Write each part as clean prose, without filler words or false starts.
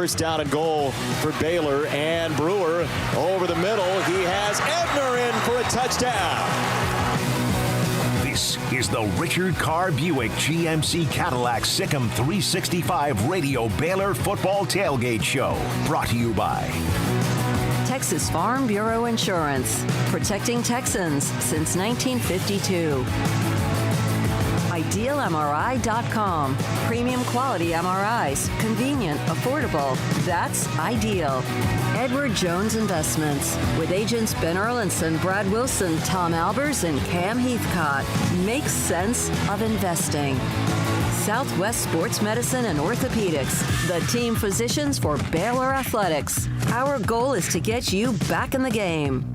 First down and goal for Baylor, and Brewer over the middle. He has Ebner in for a touchdown. This is the Richard Carr Buick GMC Cadillac Sic'Em365 Radio Baylor Football Tailgate Show. Brought to you by Texas Farm Bureau Insurance, protecting Texans since 1952. IdealMRI.com. Premium quality MRIs. Convenient, affordable. That's Ideal. Edward Jones Investments. With agents Ben Erlinson, Brad Wilson, Tom Albers, and Cam Heathcott. Makes sense of investing. Southwest Sports Medicine and Orthopedics. The team physicians for Baylor Athletics. Our goal is to get you back in the game.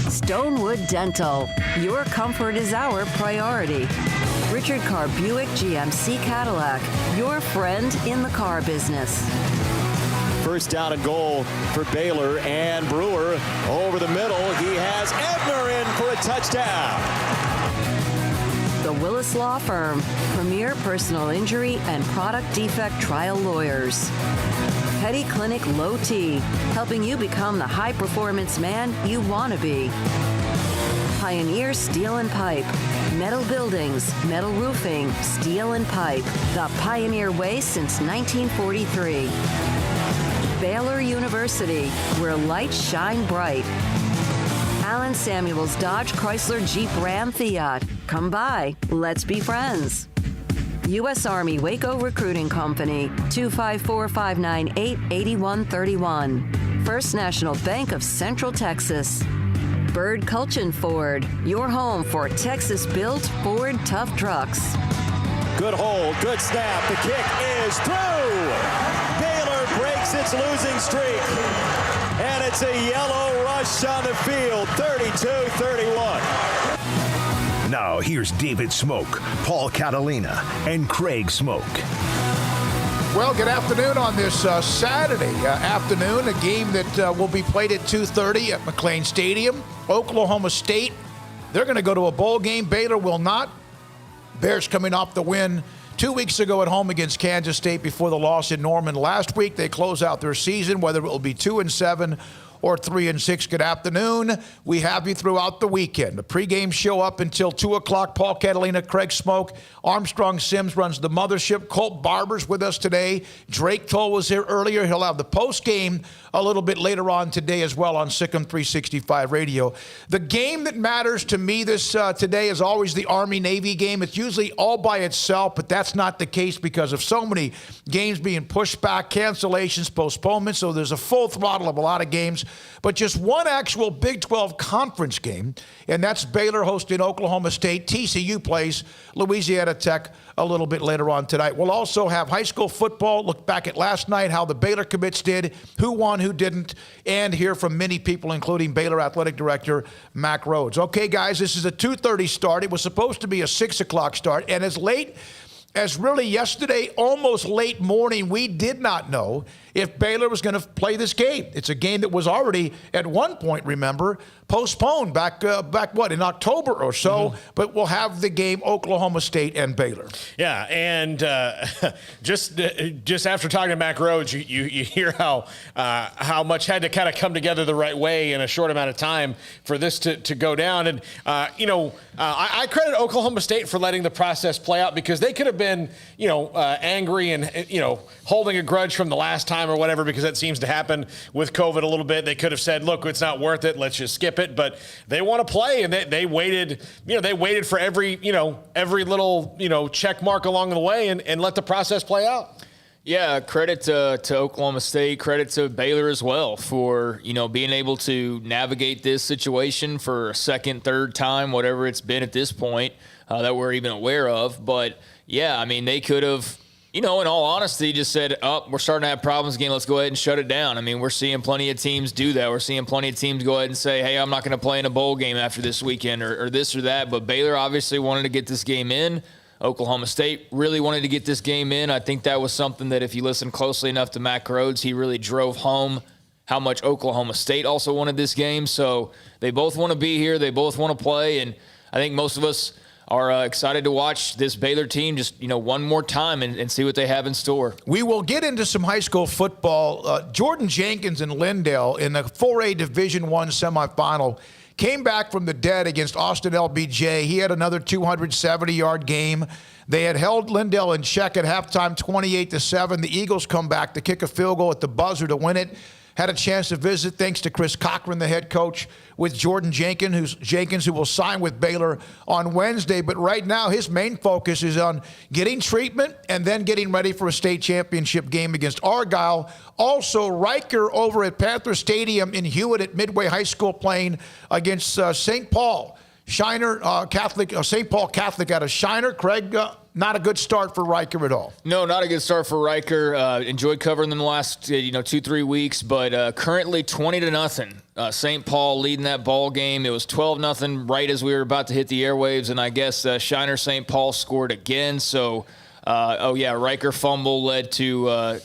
Stonewood Dental. Your comfort is our priority. Richard Carr Buick GMC Cadillac, your friend in the car business. First down and goal for Baylor, and Brewer over the middle. He has Ebner in for a touchdown. The Willis Law Firm, premier personal injury and product defect trial lawyers. Petty Clinic Low T, helping you become the high-performance man you want to be. Pioneer Steel and Pipe. Metal buildings, metal roofing, steel and pipe. The Pioneer way since 1943. Baylor University, where lights shine bright. Allen Samuels Dodge Chrysler Jeep Ram Fiat. Come by, let's be friends. U.S. Army Waco Recruiting Company, 254-598-8131. First National Bank of Central Texas. Bird Culchin Ford, your home for Texas-built Ford tough trucks. Good hold, good snap. The kick is through. Baylor breaks its losing streak. And it's a yellow rush on the field, 32-31. Now here's David Smoak, Paul Catalina, and Craig Smoak. Well, good afternoon on this Saturday afternoon, a game that will be played at 2:30 at McLean Stadium. Oklahoma State, they're going to go to a bowl game. Baylor will not. Bears coming off the win 2 weeks ago at home against Kansas State before the loss in Norman last week. They close out their season, whether it will be 2-7 or 3-6. Good afternoon. We have you throughout the weekend. The pregame show up until 2 o'clock. Paul Catalina, Craig Smoak, Armstrong Sims runs the mothership. Colt Barber's with us today. Drake Toll was here earlier. He'll have the postgame a little bit later on today as well on SicEm365 Radio. The game that matters to me today is always the Army-Navy game. It's usually all by itself, but that's not the case because of so many games being pushed back, cancellations, postponements, so there's a full throttle of a lot of games. But just one actual Big 12 conference game, and that's Baylor hosting Oklahoma State. TCU plays Louisiana Tech a little bit later on tonight. We'll also have high school football, look back at last night, how the Baylor commits did, who won, who didn't, and hear from many people, including Baylor Athletic Director Mack Rhodes. Okay, guys, this is a 2:30 start. It was supposed to be a 6 o'clock start, and as late as really yesterday, almost late morning, we did not know if Baylor was going to play this game. It's a game that was already, at one point, remember, postponed back in October or so, but we'll have the game Oklahoma State and Baylor. Yeah, and just after talking to Mack Rhodes, you hear how much had to kind of come together the right way in a short amount of time for this to go down. And, I credit Oklahoma State for letting the process play out because they could have been, angry and, holding a grudge from the last time or whatever, because that seems to happen with COVID a little bit. They could have said, look, it's not worth it. Let's just skip it. But they want to play, and they waited, they waited for every little, check mark along the way and let the process play out. Yeah, credit to Oklahoma State, credit to Baylor as well for, being able to navigate this situation for a second, third time, whatever it's been at this point that we're even aware of. But, yeah, I mean, they could have, in all honesty, just said, we're starting to have problems again. Let's go ahead and shut it down. I mean, we're seeing plenty of teams do that. We're seeing plenty of teams go ahead and say, hey, I'm not going to play in a bowl game after this weekend or this or that. But Baylor obviously wanted to get this game in. Oklahoma State really wanted to get this game in. I think that was something that if you listen closely enough to Mack Rhodes, he really drove home how much Oklahoma State also wanted this game. So they both want to be here. They both want to play. And I think most of us are excited to watch this Baylor team just, one more time and see what they have in store. We will get into some high school football. Jordan Jenkins and Lindale in the 4A Division I semifinal came back from the dead against Austin LBJ. He had another 270-yard game. They had held Lindale in check at halftime 28-7. The Eagles come back to kick a field goal at the buzzer to win it. Had a chance to visit, thanks to Chris Cochran, the head coach, with Jordan Jenkins, who will sign with Baylor on Wednesday. But right now, his main focus is on getting treatment and then getting ready for a state championship game against Argyle. Also, Riker over at Panther Stadium in Hewitt at Midway High School playing against St. Paul. St. Paul Catholic out of Shiner. Craig, not a good start for Riker at all. No, not a good start for Riker. Enjoyed covering them the last 2-3 weeks, but currently 20-0. St. Paul leading that ball game. It was 12-0 right as we were about to hit the airwaves, and I guess Shiner St. Paul scored again. So, Riker fumble led to a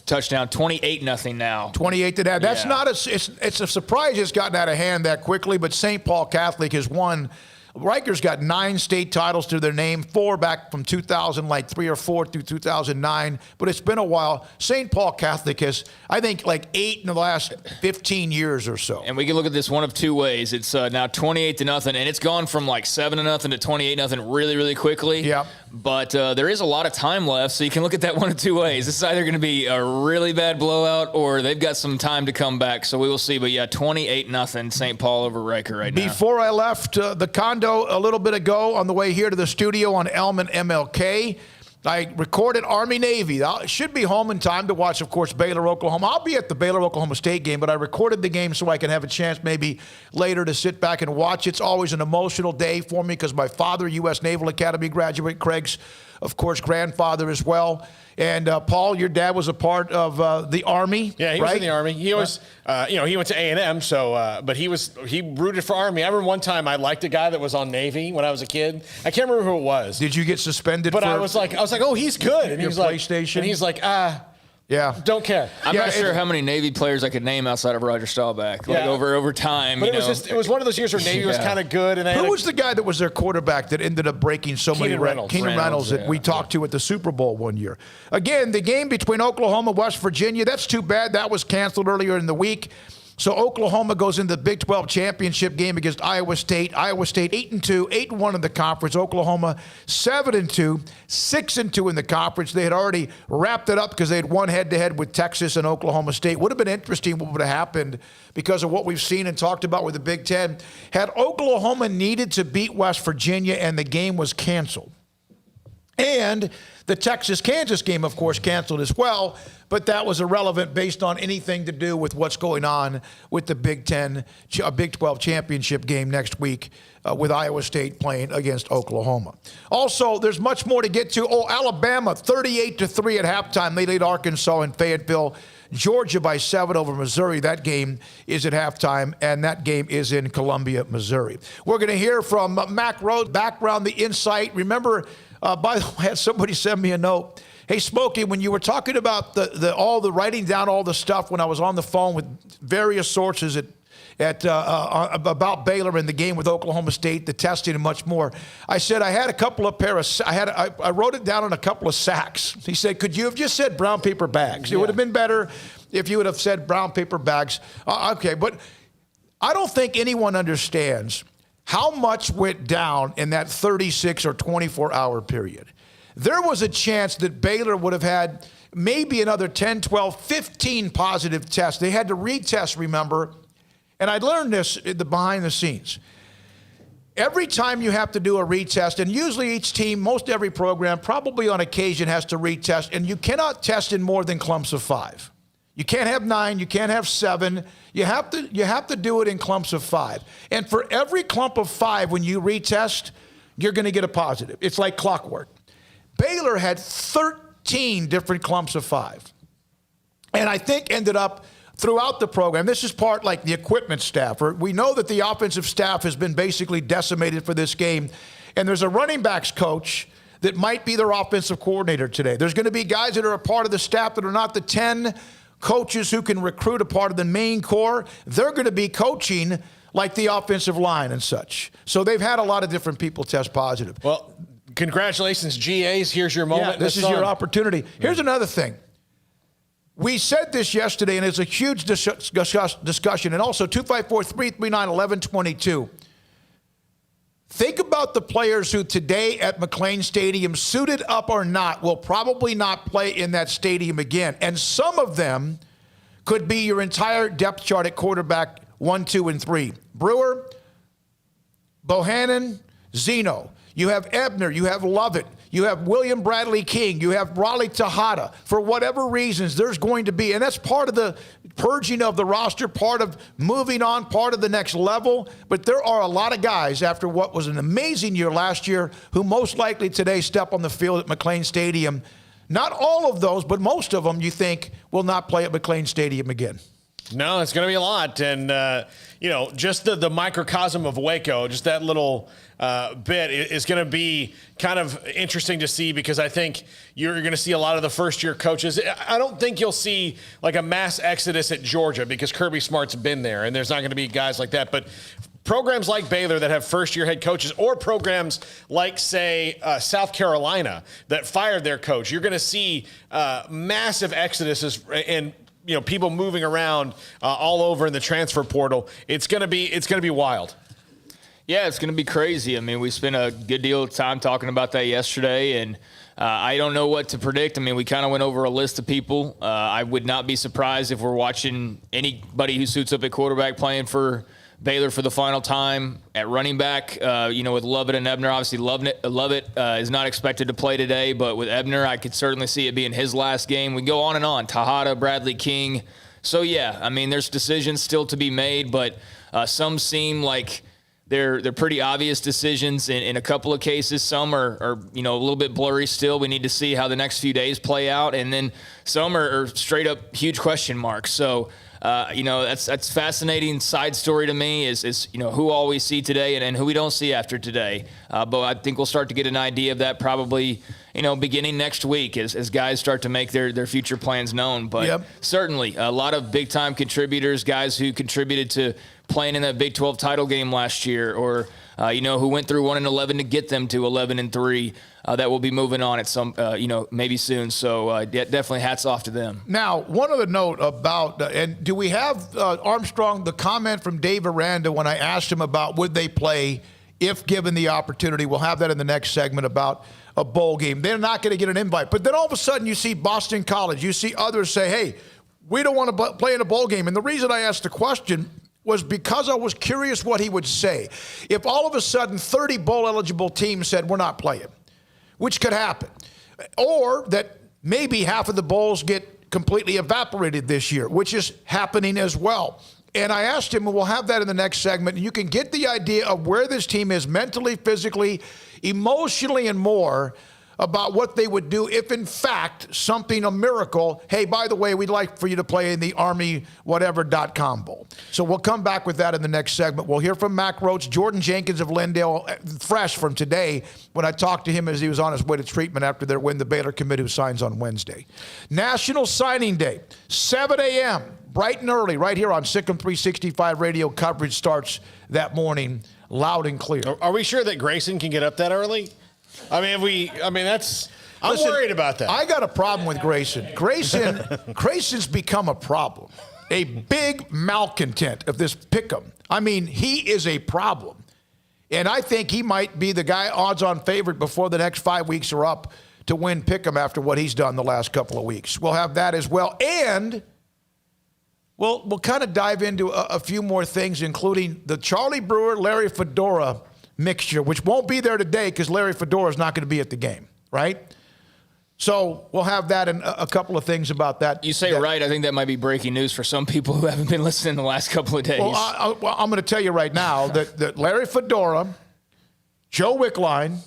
touchdown. 28-0 now. 28-0. That's not it's a surprise it's gotten out of hand that quickly, but St. Paul Catholic has won. Riker's got 9 state titles to their name, 4 back from 2003 or 4 through 2009, but it's been a while. St. Paul Catholic has, I think, 8 in the last 15 years or so. And we can look at this one of two ways. It's now 28-0, and it's gone from 7-0 to 28-0 really, really quickly. Yeah. But there is a lot of time left, so you can look at that one of two ways. This is either going to be a really bad blowout, or they've got some time to come back. So we will see. But 28-0 St. Paul over Riker right now. Before I left the condo a little bit ago on the way here to the studio on Elm and MLK, I recorded Army-Navy. I should be home in time to watch, of course, Baylor-Oklahoma. I'll be at the Baylor-Oklahoma State game, but I recorded the game so I can have a chance maybe later to sit back and watch. It's always an emotional day for me because my father, U.S. Naval Academy graduate, Craig's, of course, grandfather as well. And, Paul, your dad was a part of the Army, Yeah, he was in the Army. He was, he went to A&M, so, but he rooted for Army. I remember one time I liked a guy that was on Navy when I was a kid. I can't remember who it was. Did you get suspended but for I was like, oh, he's good. And your he's like, PlayStation? And he's like, yeah, don't care. I'm not sure how many Navy players I could name outside of Roger Staubach. Over time. But it was one of those years where Navy was kind of good. And who was the guy that was their quarterback that ended up breaking so many records? Keenan Reynolds that we talked to at the Super Bowl one year. Again, the game between Oklahoma and West Virginia, that's too bad. That was canceled earlier in the week. So Oklahoma goes into the Big 12 championship game against Iowa State. Iowa State 8-2, 8-1 in the conference. Oklahoma 7-2, 6-2 in the conference. They had already wrapped it up because they had won head-to-head with Texas and Oklahoma State. Would have been interesting what would have happened because of what we've seen and talked about with the Big Ten. Had Oklahoma needed to beat West Virginia and the game was canceled. And the Texas-Kansas game, of course, canceled as well, but that was irrelevant based on anything to do with what's going on with the Big 12 championship game next week with Iowa State playing against Oklahoma. Also, there's much more to get to. Alabama, 38-3 at halftime. They lead Arkansas in Fayetteville. Georgia by 7 over Missouri. That game is at halftime, and that game is in Columbia, Missouri. We're going to hear from Mac Rhodes, background, the insight. Remember, by the way, I had somebody send me a note. Hey, Smokey, when you were talking about all the writing down all the stuff when I was on the phone with various sources about Baylor and the game with Oklahoma State, the testing and much more, I said I had a couple of I wrote it down on a couple of sacks. He said, could you have just said brown paper bags? It would have been better if you would have said brown paper bags. Okay, but I don't think anyone understands how much went down in that 36 or 24-hour period. There was a chance that Baylor would have had maybe another 10, 12, 15 positive tests. They had to retest, remember, and I learned this behind the scenes. Every time you have to do a retest, and usually each team, most every program, probably on occasion has to retest, and you cannot test in more than clumps of 5. You can't have 9, you can't have 7. You have to do it in clumps of 5. And for every clump of 5, when you retest, you're going to get a positive. It's like clockwork. Baylor had 13 different clumps of 5. And I think ended up throughout the program, this is part like the equipment staff. We know that the offensive staff has been basically decimated for this game. And there's a running backs coach that might be their offensive coordinator today. There's going to be guys that are a part of the staff that are not the 10 coaches who can recruit a part of the main core. They're going to be coaching like the offensive line and such. So they've had a lot of different people test positive. Well, congratulations, GAs. Here's your moment. Yeah, this is your opportunity. Here's another thing. We said this yesterday, and it's a huge discussion. And also, 254-339-1122. Think about the players who today at McLean Stadium, suited up or not, will probably not play in that stadium again. And some of them could be your entire depth chart at quarterback 1, 2, and 3. Brewer, Bohannon, Zeno. You have Ebner. You have Lovett. You have William Bradley King. You have Raleigh Tejada. For whatever reasons, there's going to be, and that's part of the purging of the roster, part of moving on, part of the next level. But there are a lot of guys after what was an amazing year last year who most likely today step on the field at McLean Stadium. Not all of those, but most of them you think will not play at McLean Stadium again. No, it's going to be a lot. And, just the microcosm of Waco, just that little bit is going to be kind of interesting to see, because I think you're going to see a lot of the first-year coaches. I don't think you'll see like a mass exodus at Georgia because Kirby Smart's been there, and there's not going to be guys like that. But programs like Baylor that have first-year head coaches, or programs like, say, South Carolina that fired their coach, you're going to see massive exoduses and people moving around all over in the transfer portal. It's going to be wild. Yeah, it's going to be crazy. I mean, we spent a good deal of time talking about that yesterday, and I don't know what to predict. I mean, we kind of went over a list of people. I would not be surprised if we're watching anybody who suits up at quarterback playing for Baylor for the final time. At running back, with Lovett and Ebner, obviously Lovett is not expected to play today, but with Ebner, I could certainly see it being his last game. We go on and on. Tejada, Bradley King. So, yeah, I mean, there's decisions still to be made, but some seem like they're pretty obvious decisions in a couple of cases. Some are a little bit blurry still. We need to see how the next few days play out. And then some are straight up huge question marks. So, that's fascinating side story to me is who all we see today and who we don't see after today. But I think we'll start to get an idea of that probably, beginning next week as guys start to make their future plans known. But certainly a lot of big-time contributors, guys who contributed to playing in that Big 12 title game last year, or who went through 1-11 to get them to 11-3, that will be moving on at some, maybe soon. So definitely hats off to them. Now, one other note about, and do we have Armstrong, the comment from Dave Aranda when I asked him about would they play if given the opportunity? We'll have that in the next segment about a bowl game. They're not going to get an invite. But then all of a sudden you see Boston College, you see others say, hey, we don't want to play in a bowl game. And the reason I asked the question was because I was curious what he would say. If all of a sudden 30 bowl-eligible teams said we're not playing, which could happen, or that maybe half of the bowls get completely evaporated this year, which is happening as well. And I asked him, and we'll have that in the next segment, and you can get the idea of where this team is mentally, physically, emotionally, and more about what they would do if, in fact, a miracle, hey, by the way, we'd like for you to play in the ArmyWhatever.com Bowl. So we'll come back with that in the next segment. We'll hear from Mack Roach, Jordan Jenkins of Lindale, fresh from today when I talked to him as he was on his way to treatment after their win, the Baylor commit who signs on Wednesday. National Signing Day, 7 a.m., bright and early, right here on SicEm365 Radio. Coverage starts that morning, loud and clear. Are we sure that Grayson can get up that early? I'm worried about that. I got a problem with Grayson. Grayson's become a problem, a big malcontent of this pick'em. I mean, he is a problem. And I think he might be the guy odds-on favorite before the next 5 weeks are up to win pick'em after what he's done the last couple of weeks. We'll have that as well. And we'll kind of dive into a few more things, including the Charlie Brewer, Larry Fedora mixture, which won't be there today because Larry Fedora is not going to be at the game, right? So we'll have that and a couple of things about that. You say right. I think that might be breaking news for some people who haven't been listening the last couple of days. Well, I'm going to tell you right now that Larry Fedora, Joe Wickline,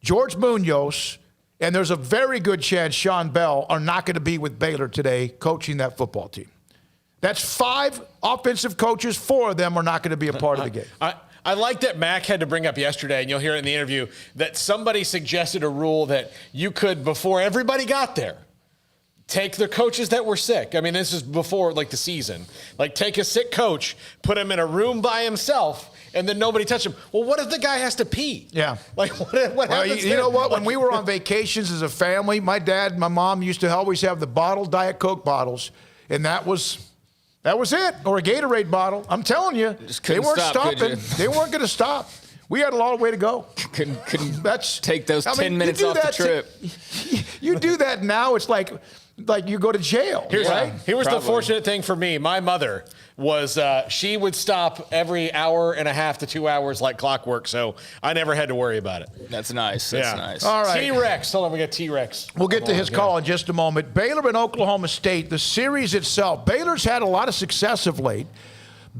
George Munoz, and there's a very good chance Sean Bell are not going to be with Baylor today coaching that football team. That's 5 offensive coaches. 4 of them are not going to be a part of the game. I like that Mac had to bring up yesterday, and you'll hear it in the interview, that somebody suggested a rule that you could, before everybody got there, take the coaches that were sick. I mean, this is before like the season. Like take a sick coach, put him in a room by himself, and then nobody touch him. Well, what if the guy has to pee? Yeah. Like what happens? You know what? When we were on vacations as a family, my dad and my mom used to always have the bottled Diet Coke bottles, and that was it. Or a Gatorade bottle. I'm telling you, they weren't stopping. They weren't going to stop. We had a long way to go. Couldn't take those 10 minutes off the trip. You do that now, it's like you go to jail. Here was the fortunate thing for me. My mother was, she would stop every hour and a half to 2 hours like clockwork, so I never had to worry about it. That's nice. That's nice. All right. T-Rex. Hold on, we got T-Rex. We'll get to his call in just a moment. Baylor and Oklahoma State, the series itself. Baylor's had a lot of success of late.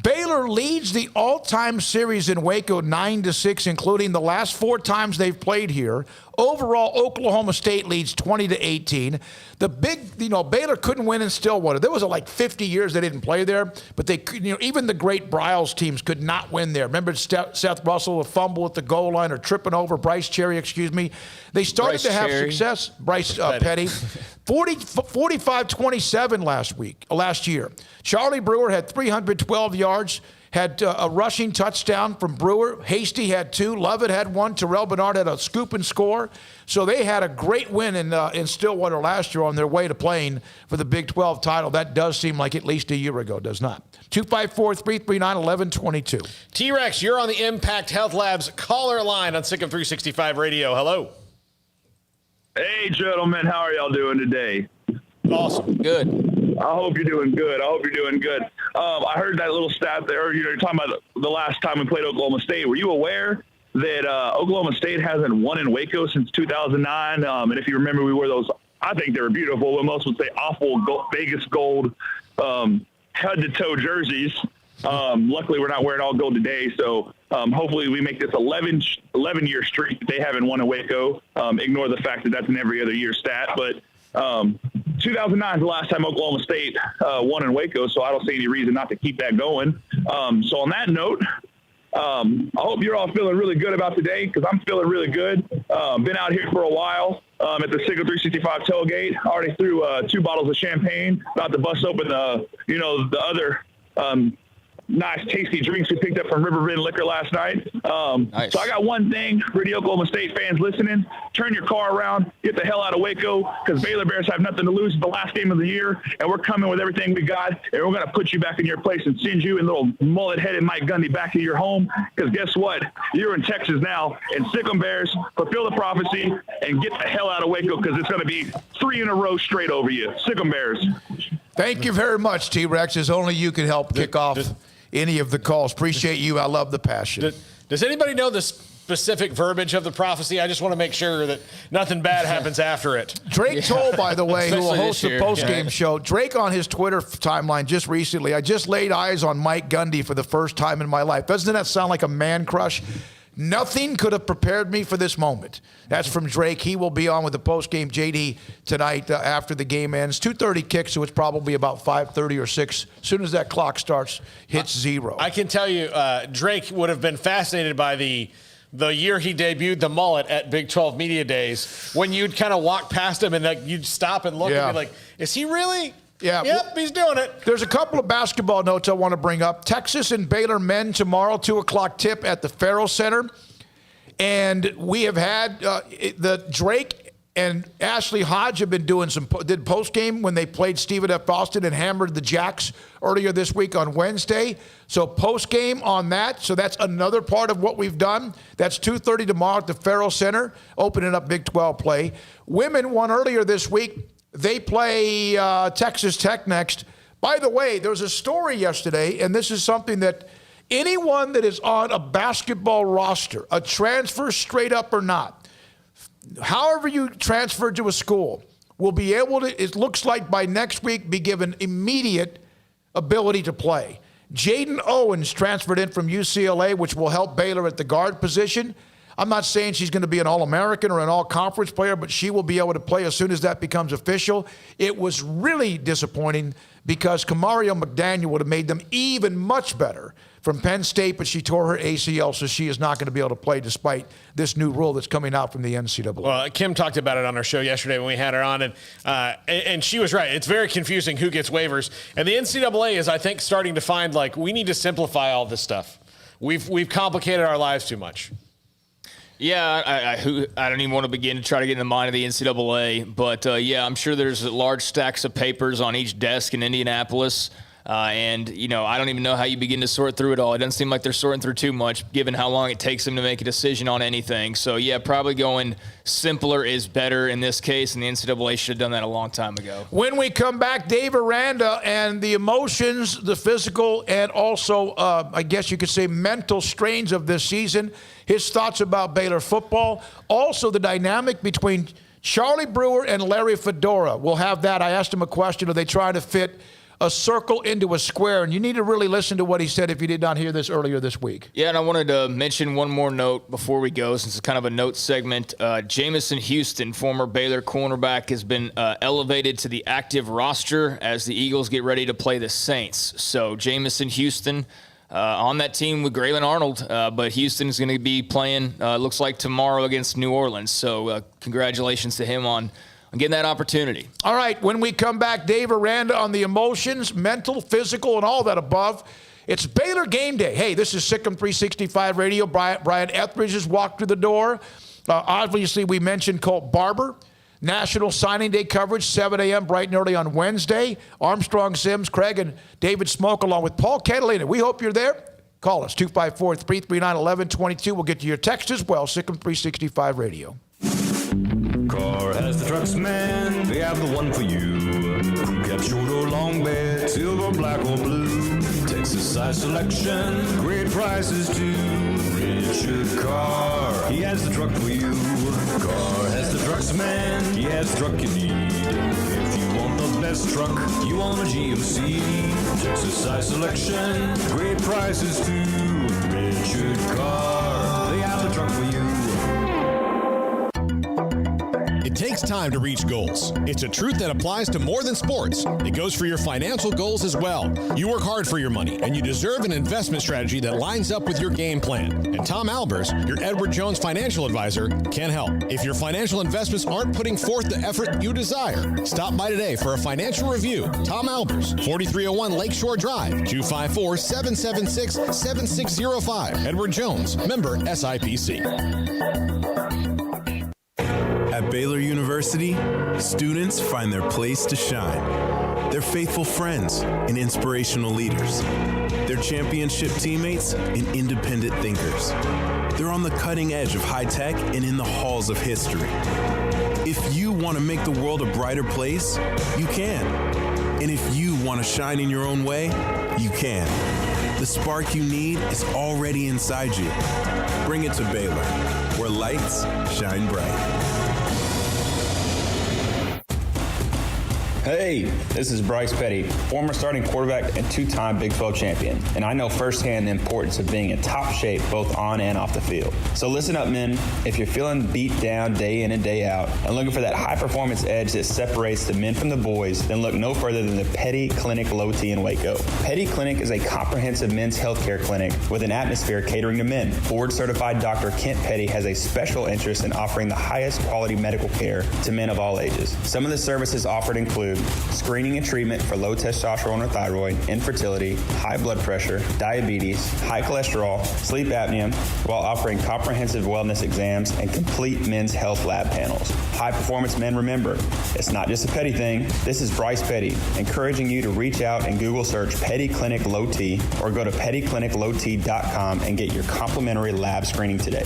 Baylor leads the all-time series in Waco 9-6, including the last 4 times they've played here. Overall, Oklahoma State leads 20-18. The big, Baylor couldn't win in Stillwater. There was like 50 years they didn't play there, but they, even the great Bryles teams could not win there. Remember Seth Russell, a fumble at the goal line or tripping over Bryce Cherry, They started to have success. Bryce Petty. 45-27 last year. Charlie Brewer had 312 yards. Had a rushing touchdown from Brewer. Hasty had 2. Lovett had 1. Terrell Bernard had a scoop and score. So they had a great win in Stillwater last year on their way to playing for the Big 12 title. That does seem like at least a year ago, does not. 254-339-1122. T-Rex, you're on the Impact Health Labs caller line on SicEm365 Radio. Hello. Hey, gentlemen. How are y'all doing today? Awesome. Good. I hope you're doing good. I heard that little stat there. You're talking about the last time we played Oklahoma State. Were you aware that Oklahoma State hasn't won in Waco since 2009? And if you remember, we wore those, I think they were beautiful, but most would say awful Vegas gold head-to-toe jerseys. Luckily, we're not wearing all gold today, so hopefully we make this 11-year streak that they haven't won in Waco. Ignore the fact that that's an every other year stat, but 2009 is the last time Oklahoma State won in Waco, so I don't see any reason not to keep that going. So on that note, I hope you're all feeling really good about today, because I'm feeling really good. Been out here for a while at the SicEm365 tailgate. Already threw 2 bottles of champagne. About to bust open the other nice, tasty drinks we picked up from Riverbend Liquor last night. Nice. So I got one thing for the Oklahoma State fans listening. Turn your car around. Get the hell out of Waco, because Baylor Bears have nothing to lose. It's the last game of the year, and we're coming with everything we got, and we're going to put you back in your place and send you and little mullet-headed Mike Gundy back to your home, because guess what? You're in Texas now, and Sic'em Bears, fulfill the prophecy and get the hell out of Waco, because it's going to be 3 in a row straight over you. Sic'em Bears. Thank you very much, T-Rex. As only you can help kick off any of the calls. Appreciate you. I love the passion. Does anybody know the specific verbiage of the prophecy? I just want to make sure that nothing bad happens after it. Drake Toll, by the way, who will Especially host this the year. post-game show. Drake on his Twitter timeline just recently, I just laid eyes on Mike Gundy for the first time in my life. Doesn't that sound like a man crush? Nothing could have prepared me for this moment. That's from Drake. He will be on with the post-game JD tonight after the game ends. 2:30 kick, so it's probably about 5:30 or 6. As soon as that clock starts, hits 0. I can tell you, Drake would have been fascinated by the year he debuted the mullet at Big 12 Media Days, when you'd kind of walk past him and you'd stop and look and be like, is he really? Yeah. Yep, he's doing it. There's a couple of basketball notes I want to bring up. Texas and Baylor men tomorrow, 2 o'clock tip at the Farrell Center. And we have had the Drake and Ashley Hodge have been doing did post-game when they played Stephen F. Austin and hammered the Jacks earlier this week on Wednesday. So post-game on that. So that's another part of what we've done. That's 2:30 tomorrow at the Farrell Center, opening up Big 12 play. Women won earlier this week. They play Texas Tech next. By the way, there was a story yesterday, and this is something that anyone that is on a basketball roster, a transfer straight up or not, however you transfer to a school, will be able to, it looks like by next week, be given immediate ability to play. Jaden Owens transferred in from UCLA, which will help Baylor at the guard position. I'm not saying she's going to be an All-American or an All-Conference player, but she will be able to play as soon as that becomes official. It was really disappointing because Kamario McDaniel would have made them even much better. from Penn State, but she tore her ACL, so she is not going to be able to play despite this new rule that's coming out from the NCAA. Well, Kim talked about it on our show yesterday when we had her on, and she was right. It's very confusing who gets waivers. And the NCAA is, I think, starting to find, like, we need to simplify all this stuff. We've complicated our lives too much. Yeah, I don't even want to begin to try to get in the mind of the NCAA, but yeah, I'm sure there's large stacks of papers on each desk in Indianapolis, and I don't even know how you begin to sort through it all. It doesn't seem like they're sorting through too much, given how long it takes them to make a decision on anything. So yeah, probably going simpler is better in this case, and the NCAA should have done that a long time ago. When we come back, Dave Aranda and the emotions, the physical, and also, I guess you could say, mental strains of this season. His thoughts about Baylor football. Also, the dynamic between Charlie Brewer and Larry Fedora. We'll have that. I asked him a question. Are they trying to fit a circle into a square? And you need to really listen to what he said if you did not hear this earlier this week. Yeah, and I wanted to mention one more note before we go, since it's kind of a note segment. Jamison Houston, former Baylor cornerback, has been elevated to the active roster as the Eagles get ready to play the Saints. So Jamison Houston on that team with Graylin Arnold, but Houston's going to be playing, looks like, tomorrow against New Orleans. So congratulations to him on getting that opportunity. All right, when we come back, Dave Aranda on the emotions, mental, physical, and all that above. It's Baylor game day. Hey, this is SicEm365 Radio. Brian Etheridge has walked through the door. Obviously, we mentioned Colt Barber. National Signing Day coverage, 7 a.m. bright and early on Wednesday. Armstrong, Sims, Craig, and David Smoak along with Paul Catalina. We hope you're there. Call us, 254-339-1122. We'll get to your text as well, SicEm365 Radio. Car has the trucks, man. They have the one for you. Crew cab, short or long bed, silver, black or blue. Texas size selection, great prices too. Richard Carr, he has the truck for you. Carr has the trucks, man. He has the truck you need. If you want the best truck, you want a GMC. Texas size selection, great prices too. Richard Carr, they have the truck for you. It takes time to reach goals. It's a truth that applies to more than sports. It goes for your financial goals as well. You work hard for your money, and you deserve an investment strategy that lines up with your game plan. And Tom Albers, your Edward Jones financial advisor, can help. If your financial investments aren't putting forth the effort you desire, stop by today for a financial review. Tom Albers, 4301 Lakeshore Drive, 254-776-7605. Edward Jones, member SIPC. At Baylor University, students find their place to shine. They're faithful friends and inspirational leaders. They're championship teammates and independent thinkers. They're on the cutting edge of high tech and in the halls of history. If you want to make the world a brighter place, you can. And if you want to shine in your own way, you can. The spark you need is already inside you. Bring it to Baylor, where lights shine bright. Hey, this is Bryce Petty, former starting quarterback and two-time Big 12 champion, and I know firsthand the importance of being in top shape both on and off the field. So listen up, men. If you're feeling beat down day in and day out and looking for that high-performance edge that separates the men from the boys, then look no further than the Petty Clinic Low T in Waco. Petty Clinic is a comprehensive men's healthcare clinic with an atmosphere catering to men. Board-certified Dr. Kent Petty has a special interest in offering the highest quality medical care to men of all ages. Some of the services offered include screening and treatment for low testosterone or thyroid, infertility, high blood pressure, diabetes, high cholesterol, sleep apnea, while offering comprehensive wellness exams and complete men's health lab panels. High performance men, remember, it's not just a Petty thing. This is Bryce Petty, encouraging you to reach out and Google search Petty Clinic Low T or go to pettycliniclowt.com and get your complimentary lab screening today.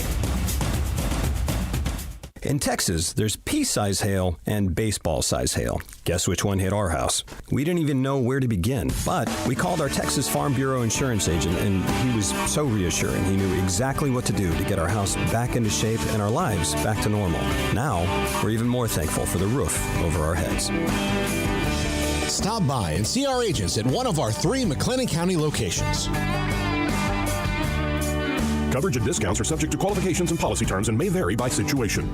In Texas, there's pea-size hail and baseball-size hail. Guess which one hit our house? We didn't even know where to begin, but we called our Texas Farm Bureau insurance agent, and he was so reassuring. He knew exactly what to do to get our house back into shape and our lives back to normal. Now, we're even more thankful for the roof over our heads. Stop by and see our agents at one of our 3 McLennan County locations. Coverage and discounts are subject to qualifications and policy terms and may vary by situation.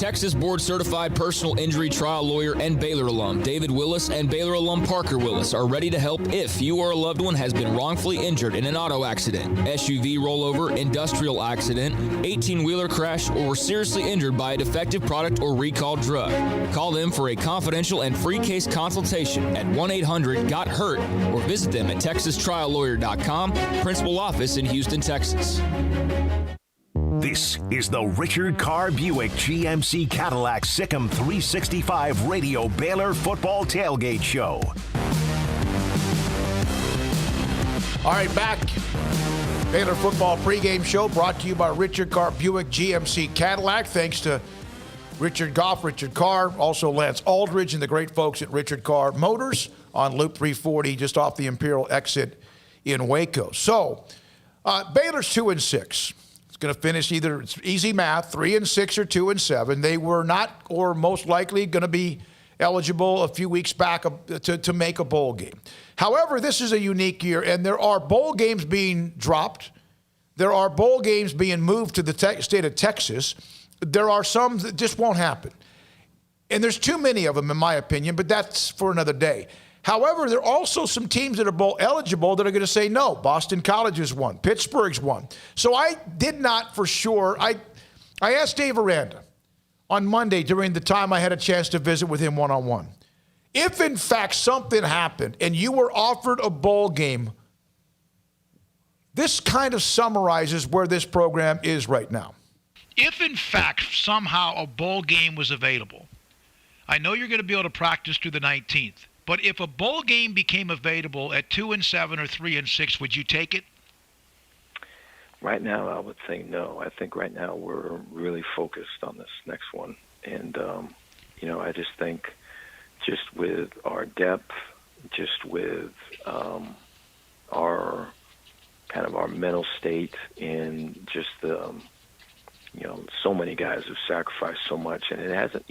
Texas board-certified personal injury trial lawyer and Baylor alum David Willis and Baylor alum Parker Willis are ready to help if you or a loved one has been wrongfully injured in an auto accident, SUV rollover, industrial accident, 18-wheeler crash, or were seriously injured by a defective product or recalled drug. Call them for a confidential and free case consultation at 1-800-GOT-HURT or visit them at texastriallawyer.com, principal office in Houston, Texas. This is the Richard Carr Buick GMC Cadillac SicEm365 Radio Baylor Football Tailgate Show. All right, back. Baylor Football Pregame Show brought to you by Richard Carr Buick GMC Cadillac. Thanks to Richard Goff, Richard Carr, also Lance Aldridge, and the great folks at Richard Carr Motors on Loop 340 just off the Imperial exit in Waco. So, Baylor's 2-6. Going to finish either, it's easy math, 3-6 or 2-7. They were not, or most likely, going to be eligible a few weeks back to make a bowl game. However, this is a unique year, and there are bowl games being dropped. There are bowl games being moved to the state of Texas. There are some that just won't happen. And there's too many of them, in my opinion, but that's for another day. However, there are also some teams that are bowl eligible that are going to say no. Boston College is one. Pittsburgh's one. So I did not for sure. I asked Dave Aranda on Monday during the time I had a chance to visit with him one-on-one. If, in fact, something happened and you were offered a bowl game, this kind of summarizes where this program is right now. If, in fact, somehow a bowl game was available, I know you're going to be able to practice through the 19th. But if a bowl game became available at 2-7 or 3-6, would you take it? Right now, I would say no. I think right now we're really focused on this next one. And, I just think just with our depth, just with our kind of our mental state and just the, so many guys have sacrificed so much. And it hasn't,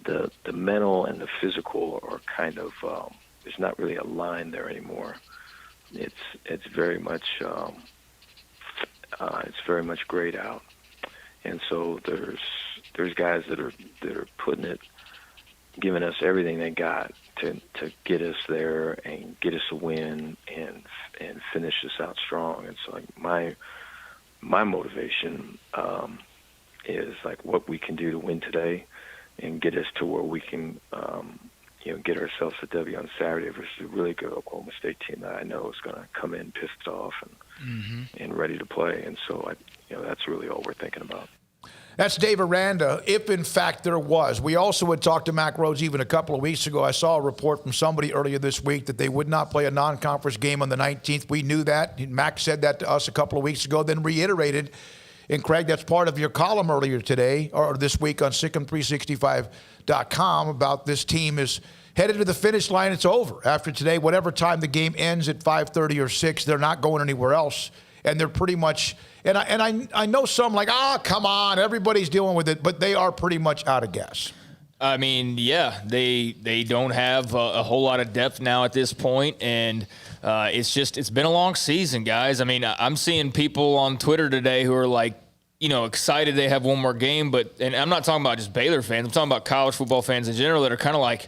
the mental and the physical are kind of there's not really a line there anymore. It's very much grayed out, and so there's guys that are putting it, giving us everything they got to get us there and get us a win and finish this out strong. And so like my motivation is like what we can do to win today and get us to where we can, get ourselves a W on Saturday versus a really good Oklahoma State team that I know is going to come in pissed off and ready to play. And so, that's really all we're thinking about. That's Dave Aranda, if in fact there was. We also had talked to Mac Rhodes even a couple of weeks ago. I saw a report from somebody earlier this week that they would not play a non-conference game on the 19th. We knew that. Mac said that to us a couple of weeks ago, then reiterated. And Craig, that's part of your column earlier today or this week on SicEm365.com about this team is headed to the finish line. It's over after today. Whatever time the game ends at 5:30 or 6, they're not going anywhere else. And they're pretty much – and I know some like, come on, everybody's dealing with it, but they are pretty much out of gas. I mean, yeah, they don't have a whole lot of depth now at this point, and it's been a long season, guys. I mean, I'm seeing people on Twitter today who are like, excited they have one more game, and I'm not talking about just Baylor fans. I'm talking about college football fans in general that are kind of like,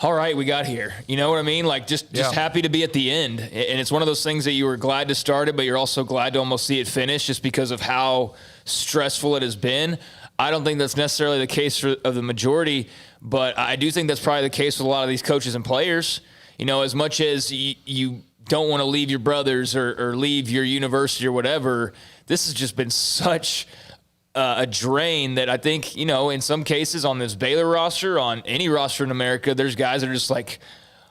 all right, we got here. You know what I mean? Like just happy to be at the end. And it's one of those things that you were glad to start it, but you're also glad to almost see it finish just because of how stressful it has been. I don't think that's necessarily the case of the majority, but I do think that's probably the case with a lot of these coaches and players. As much as you don't want to leave your brothers or leave your university or whatever, this has just been such a drain that I think, in some cases on this Baylor roster, on any roster in America, there's guys that are just like,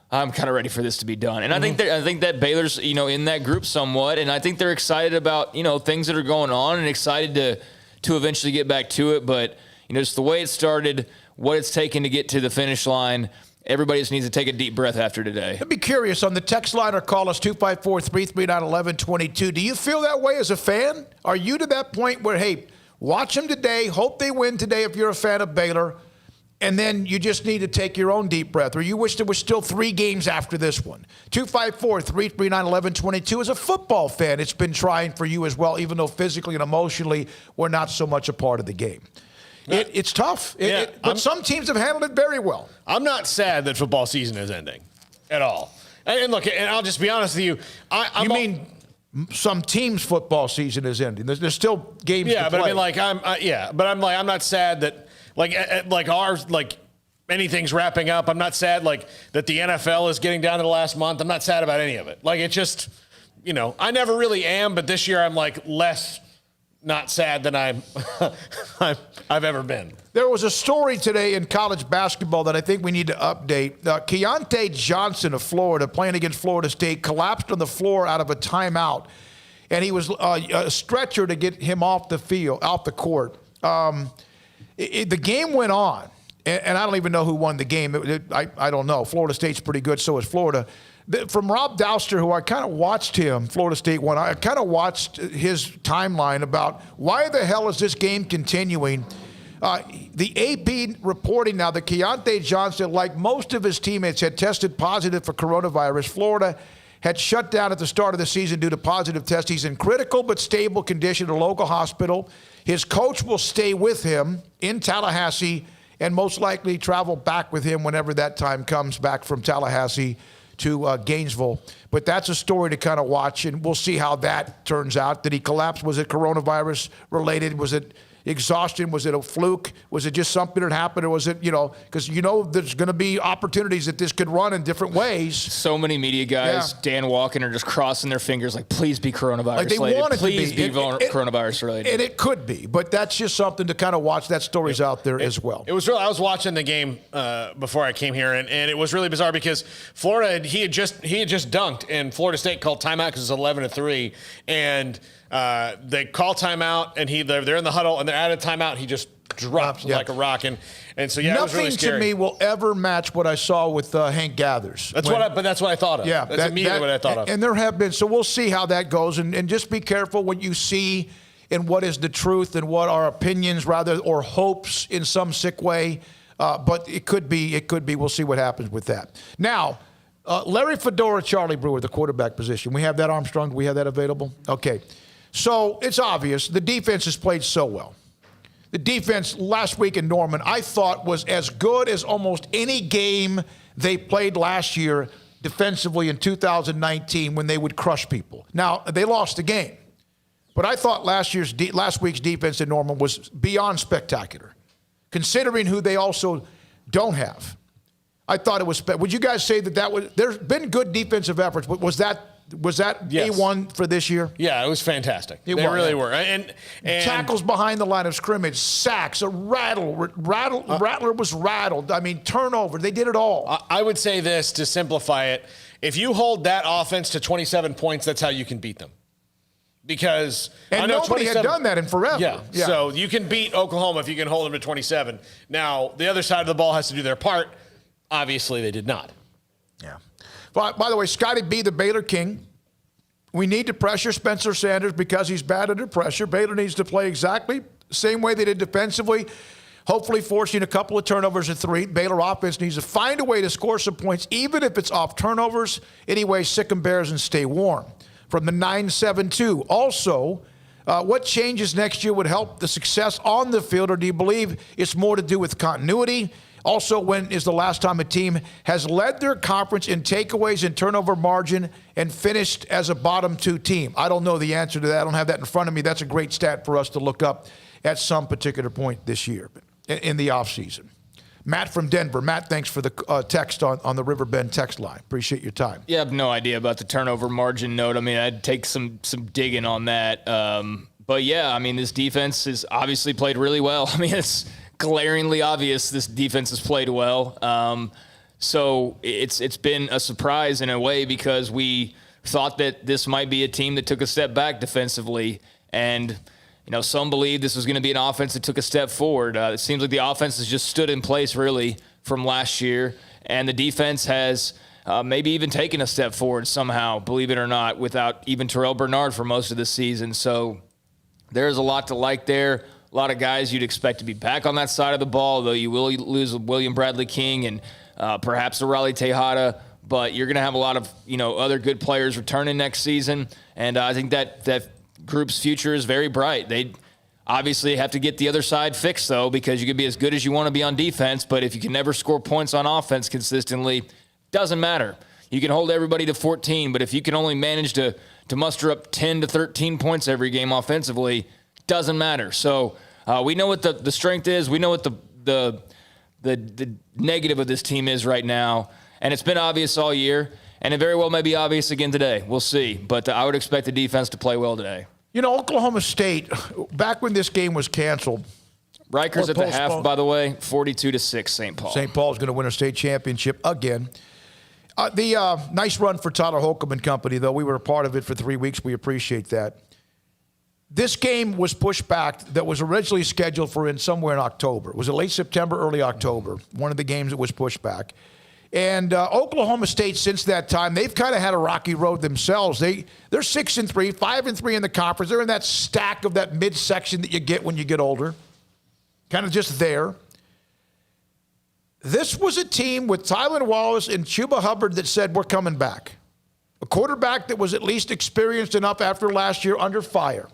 I'm kind of ready for this to be done. And I think that Baylor's, in that group somewhat, and I think they're excited about, things that are going on and excited to eventually get back to it. But, just the way it started, what it's taken to get to the finish line, everybody just needs to take a deep breath after today. I'd be curious on the text line or call us 254-339-1122. Do you feel that way as a fan? Are you to that point where, hey, watch them today, hope they win today if you're a fan of Baylor, and then you just need to take your own deep breath, or you wish there was still 3 games after this one? 254-339-1122. As a football fan, it's been trying for you as well, even though physically and emotionally we're not so much a part of the game. It's tough. But some teams have handled it very well. I'm not sad that football season is ending at all. And look, and I'll just be honest with you. You mean some teams' football season is ending? There's still games to play. Yeah, but I mean, I'm not sad that anything's wrapping up. I'm not sad that the NFL is getting down to the last month. I'm not sad about any of it. It just, I never really am, but this year I'm less not sad than I've ever been. There was a story today in college basketball that I think we need to update. Keontae Johnson of Florida, playing against Florida State, collapsed on the floor out of a timeout, and he was a stretcher to get him off the court. The game went on, and I don't even know who won the game. I don't know. Florida State's pretty good, so is Florida. From Rob Douster, who I kind of watched him, Florida State won, I kind of watched his timeline about why the hell is this game continuing. The AP reporting now that Keontae Johnson, like most of his teammates, had tested positive for coronavirus. Florida had shut down at the start of the season due to positive tests. He's in critical but stable condition at a local hospital. His coach will stay with him in Tallahassee and most likely travel back with him whenever that time comes back from Tallahassee to Gainesville. But that's a story to kind of watch, and we'll see how that turns out. Did he collapse? Was it coronavirus related? Was it exhaustion? Was it a fluke? Was it just something that happened? Or was it, because there's going to be opportunities that this could run in different ways. So many media guys, Dan Walken, are just crossing their fingers please be coronavirus they related. Want it please to be coronavirus related. And it could be, but that's just something to kind of watch. That story's out there as well. It was real. I was watching the game before I came here, and it was really bizarre because Florida, he had just dunked, and Florida State called timeout because it's 11-3, and they call timeout, and they're in the huddle, and they're out of timeout. He just drops like a rock, and so it was really scary. Nothing to me will ever match what I saw with Hank Gathers. That's what I thought of. Yeah, that's immediately what I thought of. And there have been, so we'll see how that goes, and just be careful what you see and what is the truth and what are opinions rather or hopes in some sick way. But it could be. We'll see what happens with that. Now. Larry Fedora, Charlie Brewer, the quarterback position. We have that, Armstrong. Do we have that available? Okay. So it's obvious the defense has played so well. The defense last week in Norman, I thought, was as good as almost any game they played last year defensively in 2019 when they would crush people. Now, they lost the game. But I thought last week's defense in Norman was beyond spectacular, considering who they also don't have. I thought it was. Would you guys say that was? There's been good defensive efforts, but was that yes. A1 for this year? Yeah, it was fantastic. They really were. And tackles behind the line of scrimmage, sacks, Rattler was rattled. I mean, turnover. They did it all. I would say this to simplify it: if you hold that offense to 27 points, that's how you can beat them. Because nobody had done that in forever. Yeah. So you can beat Oklahoma if you can hold them to 27. Now the other side of the ball has to do their part. Obviously, they did not. Yeah. By the way, Scotty B, the Baylor King. We need to pressure Spencer Sanders because he's bad under pressure. Baylor needs to play exactly the same way they did defensively, hopefully forcing a couple of turnovers at 3. Baylor offense needs to find a way to score some points, even if it's off turnovers. Anyway, sick 'em Bears and stay warm. From the 972. Also, what changes next year would help the success on the field, or do you believe it's more to do with continuity? Also, when is the last time a team has led their conference in takeaways and turnover margin and finished as a bottom 2 team? I don't know the answer to that. I don't have that in front of me. That's a great stat for us to look up at some particular point this year in the offseason. Matt from Denver. Matt, thanks for the text on the Riverbend text line. Appreciate your time. Yeah, I have no idea about the turnover margin note. I mean, I'd take some digging on that. But, yeah, I mean, this defense has obviously played really well. I mean, it's glaringly obvious this defense has played well. So it's been a surprise in a way because we thought that this might be a team that took a step back defensively. And, some believe this was going to be an offense that took a step forward. It seems like the offense has just stood in place really from last year. And the defense has maybe even taken a step forward somehow, believe it or not, without even Terrell Bernard for most of the season. So there's a lot to like there. A lot of guys you'd expect to be back on that side of the ball, though you will lose William Bradley King and perhaps a Raleigh Tejada. But you're going to have a lot of other good players returning next season, and I think that group's future is very bright. Obviously, you have to get the other side fixed, though, because you can be as good as you want to be on defense, but if you can never score points on offense consistently, doesn't matter. You can hold everybody to 14, but if you can only manage to muster up 10 to 13 points every game offensively, doesn't matter. So we know what the strength is. We know what the negative of this team is right now, and it's been obvious all year, and it very well may be obvious again today. We'll see, but I would expect the defense to play well today. You know, Oklahoma State, back when this game was canceled. Rikers at the half, by the way, 42-6 St. Paul. St. Paul's going to win a state championship again. Nice run for Tyler Holcomb and company, though. We were a part of it for 3 weeks. We appreciate that. This game was pushed back that was originally scheduled for somewhere in October. Was it late September, early October? One of the games that was pushed back. And Oklahoma State, since that time, they've kind of had a rocky road themselves. They're 6-3, 5-3 in the conference. They're in that stack of that midsection that you get when you get older. Kind of just there. This was a team with Tylan Wallace and Chuba Hubbard that said, we're coming back. A quarterback that was at least experienced enough after last year under fire.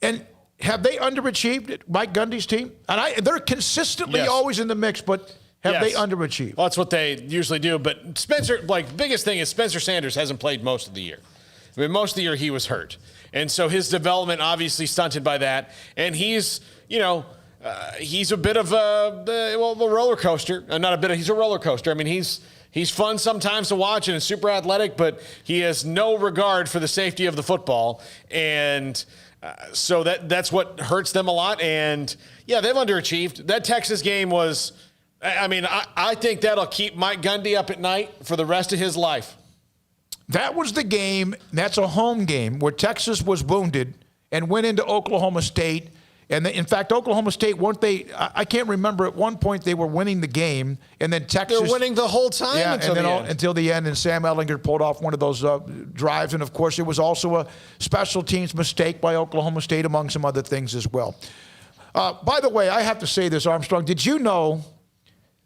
And have they underachieved Mike Gundy's team? And they're consistently always in the mix, but have they underachieved? Well, that's what they usually do. But Spencer, the biggest thing is Spencer Sanders hasn't played most of the year. I mean, most of the year he was hurt. And so his development obviously stunted by that. And he's, he's a bit of a roller coaster. He's a roller coaster. I mean, he's fun sometimes to watch and is super athletic, but he has no regard for the safety of the football. And so that's what hurts them a lot. And, they've underachieved. That Texas game was, I think that'll keep Mike Gundy up at night for the rest of his life. That was the game, that's a home game, where Texas was wounded and went into Oklahoma State. And in fact, Oklahoma State, weren't they? I can't remember. At one point, they were winning the game, and then Texas. They're winning the whole time until the end. And Sam Ehlinger pulled off one of those drives. And of course, it was also a special teams mistake by Oklahoma State, among some other things as well. By the way, I have to say this, Armstrong. Did you know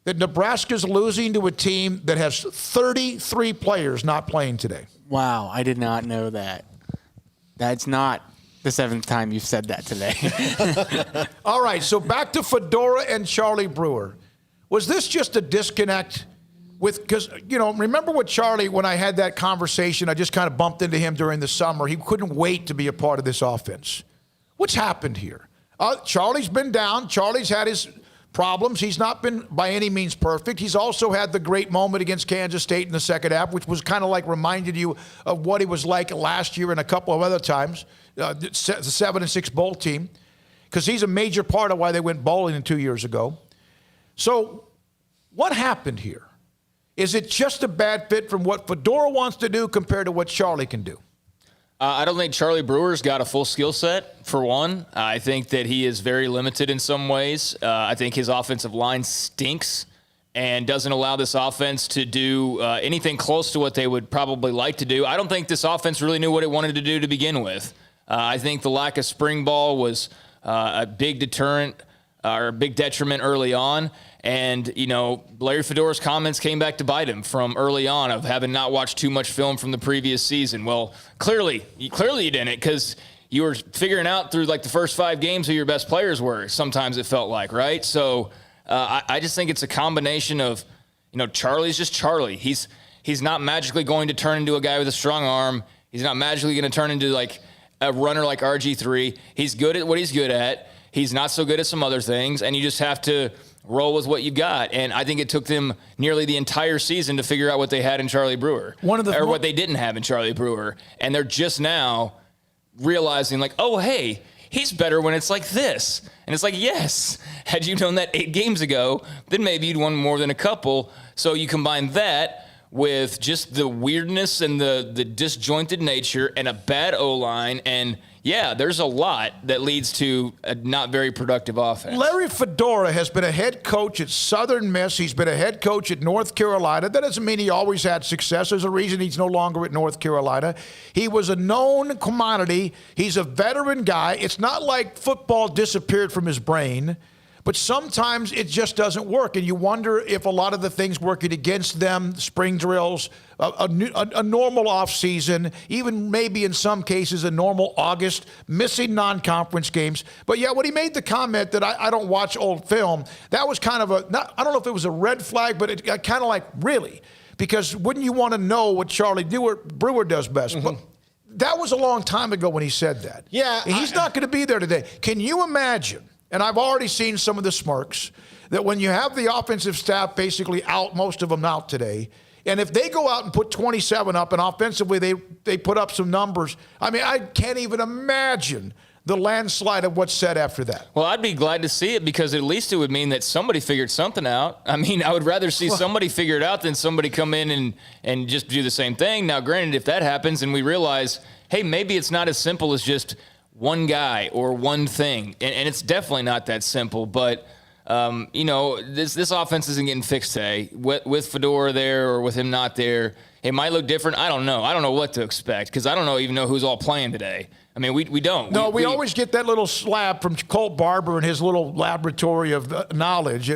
that Nebraska's losing to a team that has 33 players not playing today? Wow, I did not know that. That's not the seventh time you've said that today. All right, so back to Fedora and Charlie Brewer. Was this just a disconnect because, remember what Charlie, when I had that conversation, I just kind of bumped into him during the summer. He couldn't wait to be a part of this offense. What's happened here? Charlie's been down. Charlie's had his problems. He's not been by any means perfect. He's also had the great moment against Kansas State in the second half, which was kind of like reminded you of what he was like last year and a couple of other times. The 7-6 bowl team, because he's a major part of why they went bowling 2 years ago. So what happened here? Is it just a bad fit from what Fedora wants to do compared to what Charlie can do? I don't think Charlie Brewer's got a full skill set, for one. I think that he is very limited in some ways. I think his offensive line stinks and doesn't allow this offense to do anything close to what they would probably like to do. I don't think this offense really knew what it wanted to do to begin with. I think the lack of spring ball was a big deterrent or a big detriment early on. And, Larry Fedora's comments came back to bite him from early on of having not watched too much film from the previous season. Well, clearly you didn't, because you were figuring out through the first 5 games who your best players were. Sometimes it felt like, right? So I just think it's a combination of, Charlie's just Charlie. He's not magically going to turn into a guy with a strong arm. He's not magically going to turn into a runner like RG3. He's good at what he's good at. He's not so good at some other things, and you just have to roll with what you got. And I think it took them nearly the entire season to figure out what they had in Charlie Brewer, or what they didn't have in Charlie Brewer. And they're just now realizing, oh, hey, he's better when it's like this. And it's yes, had you known that 8 games ago, then maybe you'd won more than a couple. So you combine that with just the weirdness and the disjointed nature and a bad O-line. And, there's a lot that leads to a not very productive offense. Larry Fedora has been a head coach at Southern Miss. He's been a head coach at North Carolina. That doesn't mean he always had success. There's a reason he's no longer at North Carolina. He was a known commodity. He's a veteran guy. It's not like football disappeared from his brain. But sometimes it just doesn't work, and you wonder if a lot of the things working against them, spring drills, a normal offseason, even maybe in some cases a normal August, missing non-conference games. But yeah, when he made the comment that I don't watch old film, that was kind of I don't know if it was a red flag, but it kind of like, really? Because wouldn't you want to know what Charlie Brewer does best? Mm-hmm. But that was a long time ago when he said that. Yeah. And he's not going to be there today. Can you imagine? And I've already seen some of the smirks, that when you have the offensive staff basically out, most of them out today, and if they go out and put 27 up and offensively they put up some numbers, I mean, I can't even imagine the landslide of what's said after that. Well, I'd be glad to see it because at least it would mean that somebody figured something out. I mean, I would rather see somebody figure it out than somebody come in and just do the same thing. Now, granted, if that happens and we realize, hey, maybe it's not as simple as just one guy or one thing, and it's definitely not that simple, but this offense isn't getting fixed today. With Fedora there or with him not there, it might look different. I don't know. I don't know what to expect because I don't even know who's all playing today. I mean, we don't. No, we always get that little slap from Colt Barber and his little laboratory of knowledge.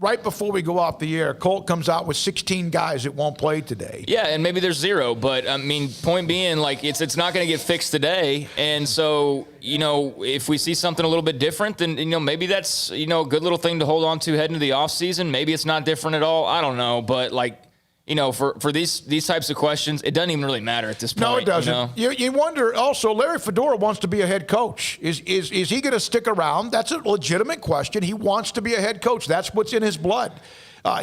Right before we go off the air, Colt comes out with 16 guys that won't play today. Yeah, and maybe there's 0, but I mean, point being, like it's not going to get fixed today. And so, if we see something a little bit different, then maybe that's a good little thing to hold on to heading into the offseason. Maybe it's not different at all. I don't know, but for these types of questions, it doesn't even really matter at this point. No, it doesn't. You wonder also, Larry Fedora wants to be a head coach. Is he going to stick around? That's a legitimate question. He wants to be a head coach. That's what's in his blood.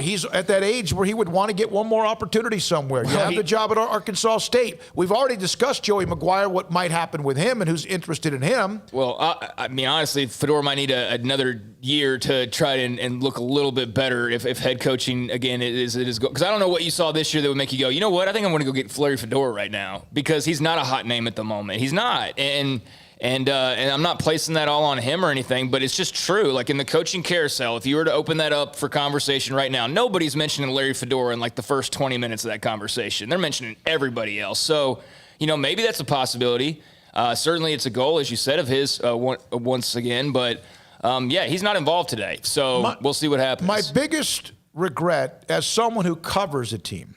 He's at that age where he would want to get one more opportunity somewhere. You have the job at Arkansas State. We've already discussed Joey McGuire, what might happen with him and who's interested in him. Well, I mean, honestly, Fedora might need another year to try and look a little bit better if head coaching, again, is because I don't know what you saw this year that would make you go, you know what, I think I'm going to go get Larry Fedora right now because he's not a hot name at the moment. He's not. And I'm not placing that all on him or anything, but it's just true. Like in the coaching carousel, if you were to open that up for conversation right now, nobody's mentioning Larry Fedora in like the first 20 minutes of that conversation. They're mentioning everybody else. So, maybe that's a possibility. Certainly it's a goal, as you said, of his once again. But, he's not involved today. So we'll see what happens. My biggest regret as someone who covers a team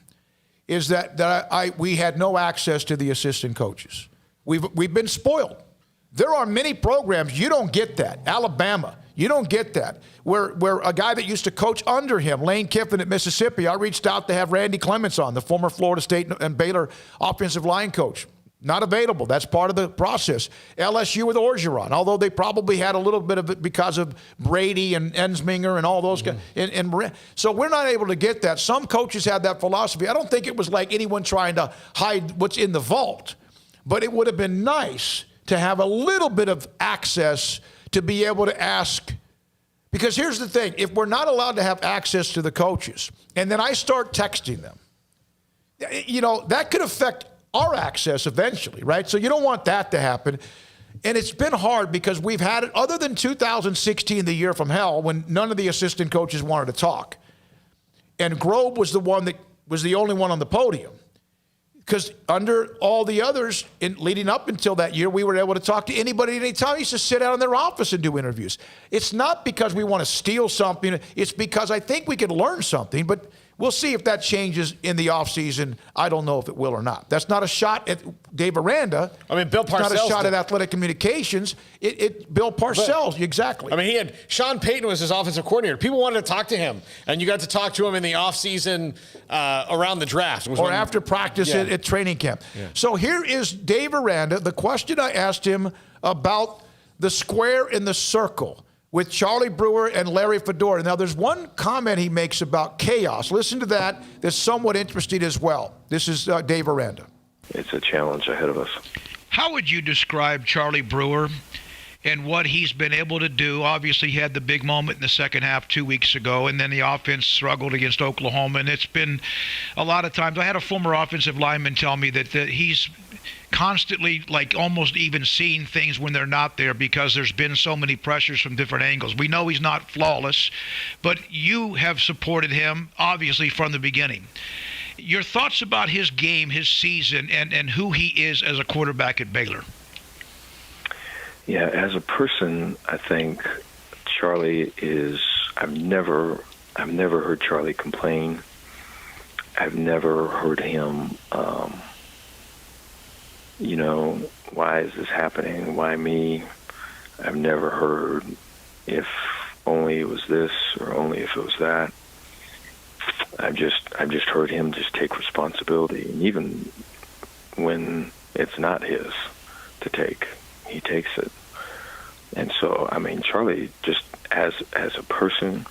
is that we had no access to the assistant coaches. We've been spoiled. There are many programs, you don't get that. Alabama, you don't get that. Where a guy that used to coach under him, Lane Kiffin at Mississippi, I reached out to have Randy Clements on, the former Florida State and Baylor offensive line coach. Not available. That's part of the process. LSU with Orgeron, although they probably had a little bit of it because of Brady and Ensminger and all those guys. So we're not able to get that. Some coaches had that philosophy. I don't think it was like anyone trying to hide what's in the vault, but it would have been nice to have a little bit of access to be able to ask. Because here's the thing, if we're not allowed to have access to the coaches, and then I start texting them, that could affect our access eventually, right? So you don't want that to happen. And it's been hard because we've had it, other than 2016, the year from hell, when none of the assistant coaches wanted to talk. And Grobe was the one that was the only one on the podium. Because under all the others, leading up until that year, we were able to talk to anybody at any time. We used to sit out in their office and do interviews. It's not because we want to steal something. It's because I think we could learn something. But we'll see if that changes in the offseason. I don't know if it will or not. That's not a shot at Dave Aranda. I mean, Bill Parcells. It's not a shot at Athletic Communications. Bill Parcells, exactly. I mean, Sean Payton was his offensive coordinator. People wanted to talk to him, and you got to talk to him in the offseason around the draft. Or after practice at training camp. Yeah. So here is Dave Aranda. The question I asked him about the square and the circle with Charlie Brewer and Larry Fedora. Now, there's one comment he makes about chaos. Listen to that. That's somewhat interesting as well. This is Dave Aranda. It's a challenge ahead of us. How would you describe Charlie Brewer and what he's been able to do? Obviously, he had the big moment in the second half 2 weeks ago, and then the offense struggled against Oklahoma. And it's been a lot of times. I had a former offensive lineman tell me that he's constantly, like, almost even seeing things when they're not there because there's been so many pressures from different angles. We know he's not flawless, but you have supported him, obviously, from the beginning. Your thoughts about his game, his season, and who he is as a quarterback at Baylor? Yeah, as a person, I think Charlie is, I've never heard Charlie complain. I've never heard him, why is this happening? Why me? I've never heard if only it was this or only if it was that. I've just heard him just take responsibility, and even when it's not his to take, he takes it. And so, I mean, Charlie just as a person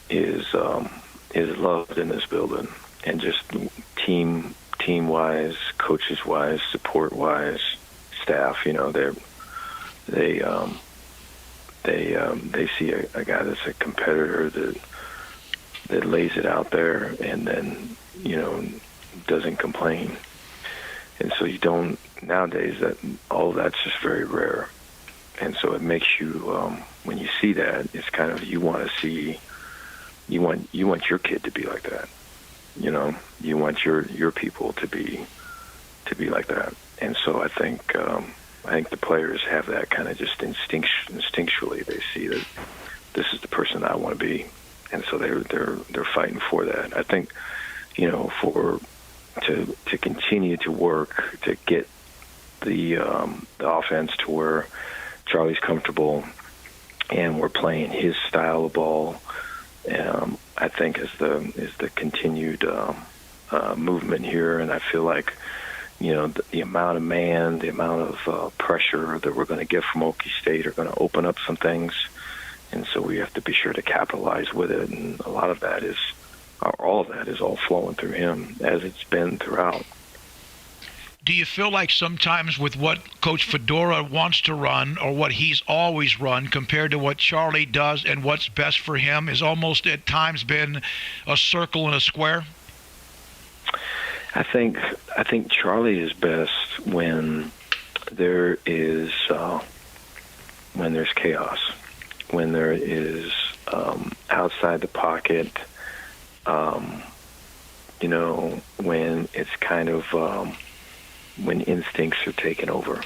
is loved in this building, and just team wise, coaches wise, support wise, staff. They see a guy that's a competitor that lays it out there, and then doesn't complain. And so you don't nowadays. That all of that's just very rare, and so it makes you when you see that, it's kind of you want your kid to be like that. You want your people to be like that. And so I think the players have that kind of just instinctually. They see that this is the person I want to be, and so they're fighting for that. I think to continue to work to get the offense to where Charlie's comfortable and we're playing his style of ball. I think is the continued movement here, and I feel like the amount of man, the amount of pressure that we're going to get from Okie State are going to open up some things, and so we have to be sure to capitalize with it. And a lot of that is, all of that is all flowing through him as it's been throughout. Do you feel like sometimes with what Coach Fedora wants to run, or what he's always run, compared to what Charlie does and what's best for him, is almost at times been a circle and a square? I think Charlie is best when there is when there's chaos, when there is outside the pocket, when it's kind of when instincts are taken over.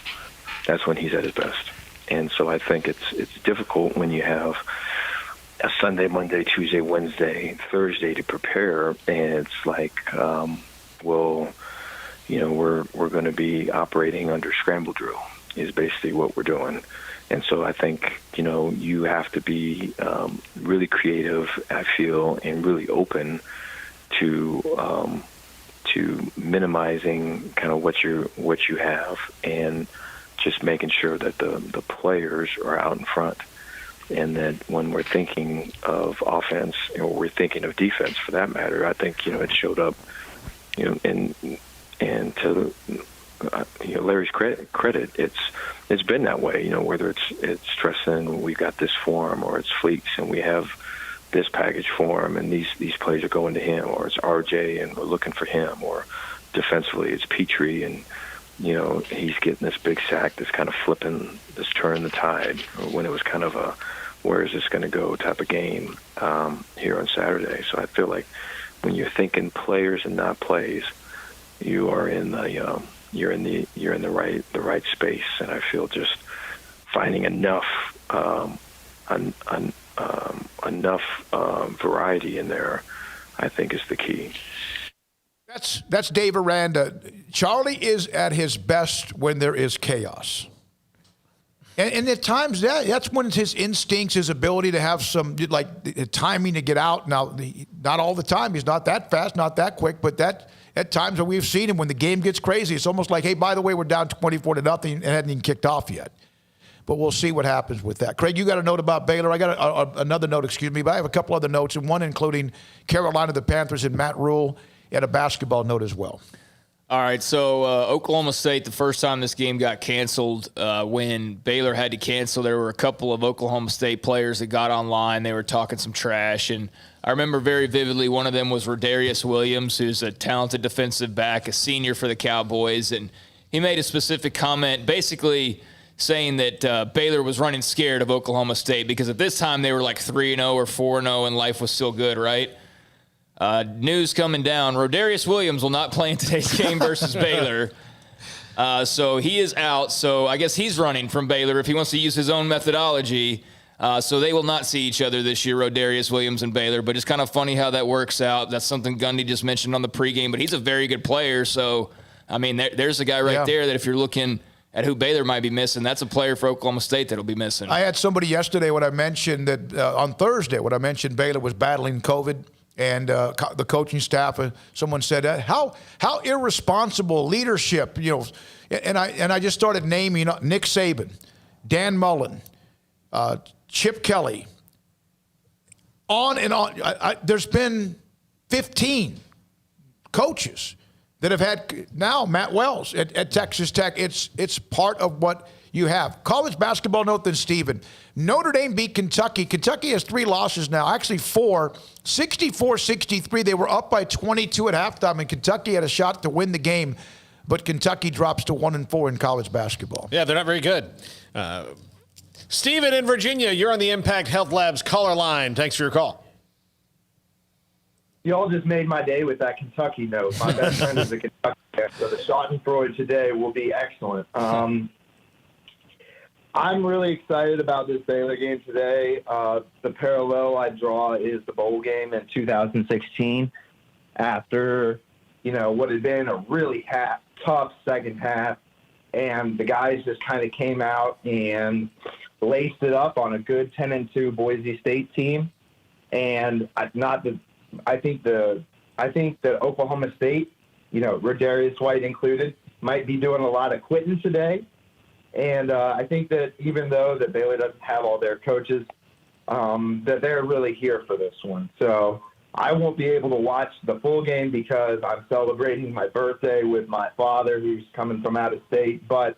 That's when he's at his best. And so I think it's difficult when you have a Sunday, Monday, Tuesday, Wednesday, Thursday to prepare, and it's like, we're going to be operating under scramble drill is basically what we're doing. And so I think, you have to be really creative, I feel, and really open to minimizing kind of what you have, and just making sure that the players are out in front, and that when we're thinking of offense, or we're thinking of defense for that matter, I think it showed up, and to Larry's credit, it's been that way. Whether it's Tresson, we've got this form, or it's Fleeks and we have this package for him, and these plays are going to him, or it's RJ and we're looking for him, or defensively it's Petrie and he's getting this big sack that's kind of flipping, this turning the tide, or when it was kind of a where is this going to go type of game here on Saturday. So I feel like when you're thinking players and not plays, you are in the you're in the right space, and I feel just finding enough variety in there, I think, is the key. That's Dave Aranda. Charlie is at his best when there is chaos. And at times, that's when his instincts, his ability to have some, timing to get out. Now, not all the time. He's not that fast, not that quick, but that at times when we've seen him, when the game gets crazy, it's almost like, hey, by the way, we're down 24-0 and hadn't even kicked off yet. But we'll see what happens with that. Craig, you got a note about Baylor. I got another note, but I have a couple other notes, and one including Carolina, the Panthers, and Matt Rule, and a basketball note as well. All right, so Oklahoma State, the first time this game got canceled, when Baylor had to cancel, there were a couple of Oklahoma State players that got online. They were talking some trash, and I remember very vividly one of them was Rodarius Williams, who's a talented defensive back, a senior for the Cowboys, and he made a specific comment basically saying that Baylor was running scared of Oklahoma State because at this time they were like 3-0 or 4-0 and life was still good, right? News coming down, Rodarius Williams will not play in today's game versus Baylor. So he is out. So I guess he's running from Baylor if he wants to use his own methodology. So they will not see each other this year, Rodarius Williams and Baylor. But it's kind of funny how that works out. That's something Gundy just mentioned on the pregame. But he's a very good player. So, I mean, there's a guy right there that if you're looking at who Baylor might be missing, that's a player for Oklahoma State that'll be missing. I had somebody yesterday when I mentioned that on Thursday when I mentioned Baylor was battling COVID and the coaching staff. Someone said how irresponsible leadership, and I just started naming Nick Saban, Dan Mullen, Chip Kelly, on and on. There's been 15 coaches that have had, now Matt Wells at Texas Tech. It's part of what you have. College basketball note then, Stephen. Notre Dame beat Kentucky. Kentucky has 3 losses now, actually 4, 64-63. They were up by 22 at halftime, and Kentucky had a shot to win the game, but Kentucky drops to 1-4 in college basketball. Yeah, they're not very good. Stephen in Virginia, you're on the Impact Health Labs caller line. Thanks for your call. Y'all just made my day with that Kentucky note. My best friend is a Kentucky fan, so the Schadenfreude today will be excellent. I'm really excited about this Baylor game today. The parallel I draw is the bowl game in 2016 after, what had been a really tough second half, and the guys just kind of came out and laced it up on a good 10-2 Boise State team. And I think that Oklahoma State, Rodarius White included, might be doing a lot of quitting today. And I think that even though that Baylor doesn't have all their coaches, that they're really here for this one. So I won't be able to watch the full game because I'm celebrating my birthday with my father who's coming from out of state. But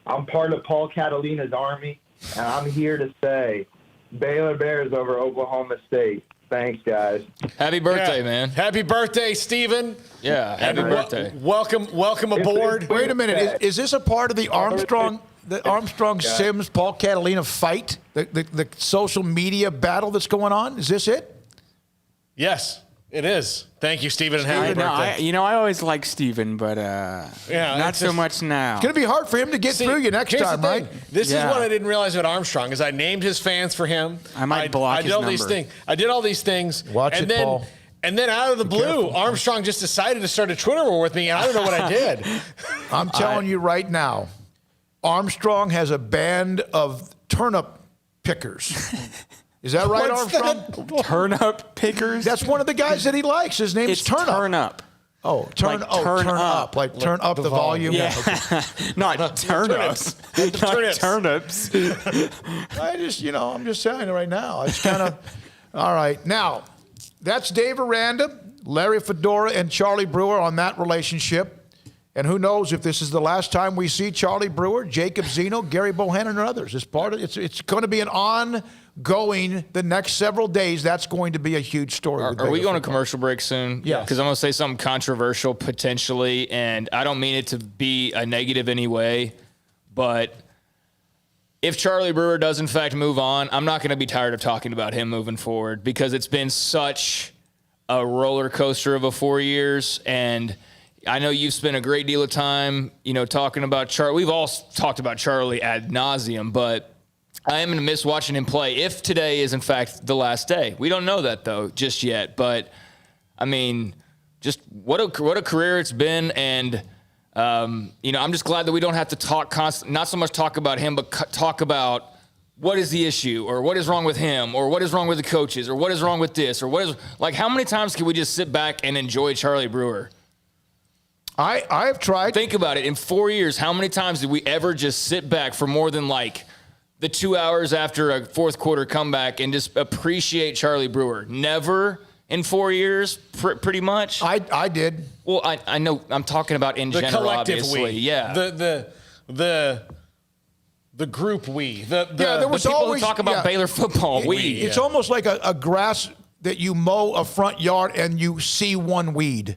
I'm part of Paul Catalina's army, and I'm here to say Baylor Bears over Oklahoma State. Thanks, guys. Happy birthday, man. Happy birthday, Stephen. Yeah, happy birthday. Welcome aboard. Wait a minute. Is this a part of the Armstrong Sims Paul Catalina fight? The social media battle that's going on? Is this it? Yes, it is. Thank you, Stephen, and happy birthday. I always like Stephen, but not so much now. It's going to be hard for him to get through you next time, right? This is what I didn't realize about Armstrong is I named his fans for him. I might block his number. I did all these things. Paul. And then out of the blue, Armstrong just decided to start a Twitter war with me, and I don't know what I did. I'm telling you right now, Armstrong has a band of turnip pickers. Is that right, Armstrong? Turnip pickers? That's one of the guys that he likes. His name's Turnup. Turnup. Oh, turn up. Like turn up the volume. Yeah. Not turnips. Not turnips. I'm just telling you right now. It's kind of, all right. Now, that's Dave Aranda, Larry Fedora, and Charlie Brewer on that relationship. And who knows if this is the last time we see Charlie Brewer, Jacob Zeno, Gary Bohannon, and others. It's going to be an ongoing the next several days. That's going to be a huge story. Are we going to commercial break soon? Yeah. Because I'm going to say something controversial potentially, and I don't mean it to be a negative anyway, but if Charlie Brewer does in fact move on, I'm not going to be tired of talking about him moving forward because it's been such a roller coaster of 4 years, and I know you've spent a great deal of time, talking about Charlie. We've all talked about Charlie ad nauseum, but I am going to miss watching him play if today is, in fact, the last day. We don't know that, though, just yet. But, I mean, just what a career it's been. And, I'm just glad that we don't have to talk not so much talk about him, but talk about what is the issue or what is wrong with him or what is wrong with the coaches or what is wrong with this or what is – like, how many times can we just sit back and enjoy Charlie Brewer? I've tried. Think about it. In 4 years, how many times did we ever just sit back for more than like the 2 hours after a fourth quarter comeback and just appreciate Charlie Brewer? Never in 4 years, pretty much. I did. Well, I know. I'm talking about in the general, collective obviously. We. Yeah. The group we. There was the people who talk about Baylor football. It's almost like a grass that you mow a front yard and you see one weed.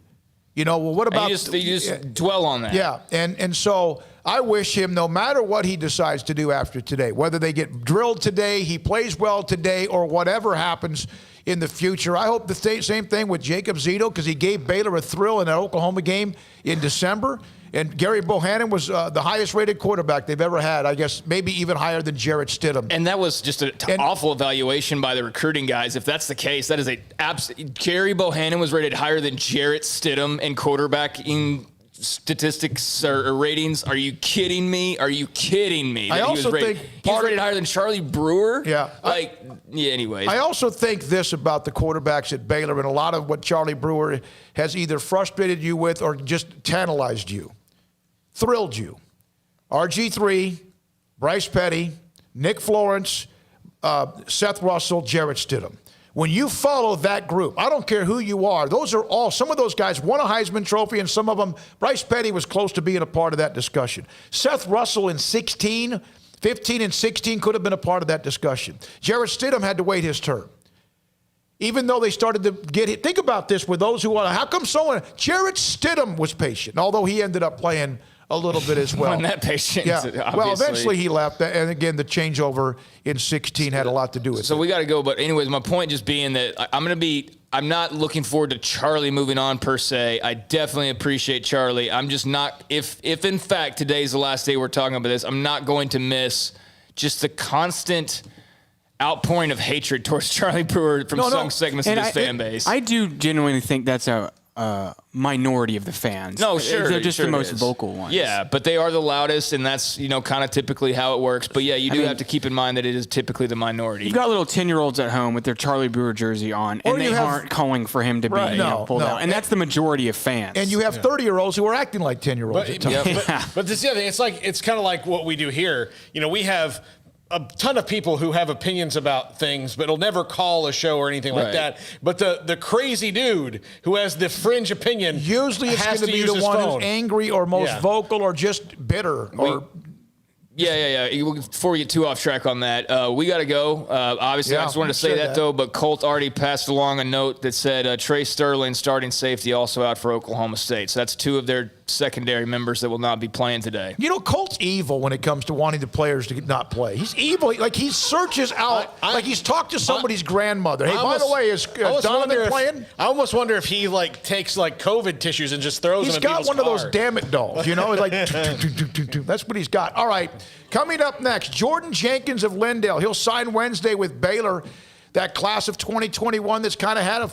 What about... You just dwell on that. Yeah, and so I wish him, no matter what he decides to do after today, whether they get drilled today, he plays well today, or whatever happens in the future. I hope the same thing with Jacob Zito, because he gave Baylor a thrill in that Oklahoma game in December. And Gary Bohannon was the highest-rated quarterback they've ever had, I guess maybe even higher than Jarrett Stidham. And that was just an awful evaluation by the recruiting guys. If that's the case, that is Gary Bohannon was rated higher than Jarrett Stidham in quarterbacking statistics or ratings. Are you kidding me? Are you kidding me? I also think he was rated higher than Charlie Brewer. Yeah. Anyways. I also think this about the quarterbacks at Baylor, and a lot of what Charlie Brewer has either frustrated you with or just tantalized you, thrilled you. RG3, Bryce Petty, Nick Florence, Seth Russell, Jarrett Stidham. When you follow that group, I don't care who you are, those are all, some of those guys won a Heisman Trophy, and some of them, Bryce Petty was close to being a part of that discussion. Seth Russell in 15 and 16 could have been a part of that discussion. Jarrett Stidham had to wait his turn. Even though they started to get it. Think about this with those who want to, how come Jarrett Stidham was patient, although he ended up playing a little bit as well. Wasn't that patient? Yeah. Obviously. Well, eventually he left, and again, the changeover in 16 had a lot to do with it. So we got to go, but anyways, my point just being that I'm not looking forward to Charlie moving on per se. I definitely appreciate Charlie. I'm just not, if in fact today's the last day we're talking about this, I'm not going to miss just the constant outpouring of hatred towards Charlie Brewer from some segments of his fan base. I do genuinely think that's a minority of the fans. No, sure. They're just the most vocal ones. Yeah, but they are the loudest, and that's, kind of typically how it works. But yeah, you do have to keep in mind that it is typically the minority. You've got little 10-years at home with their Charlie Brewer jersey on, and they aren't calling for him to be pulled out. And that's the majority of fans. And you have 30-year-olds who are acting like 10-year-olds at times. But this is the other thing. It's kind of like what we do here. We have a ton of people who have opinions about things, but will never call a show or anything like that. But the crazy dude who has the fringe opinion usually it's going to be the one who's angry or most vocal or just bitter. Yeah. Before we get too off track on that, we got to go. Obviously, I just wanted to say that, though, but Colt already passed along a note that said Trey Sterling, starting safety, also out for Oklahoma State. So that's two of their secondary members that will not be playing today. Colt's evil when it comes to wanting the players to not play. He's evil. He searches out, like he's talked to somebody's grandmother. Hey, by the way, is Donovan playing? I almost wonder if he takes COVID tissues and just throws them in people's He's got one of those damn it dolls, that's what he's got. All right, coming up next, Jordan Jenkins of Lindale. He'll sign Wednesday with Baylor. That class of 2021 that's kind of had a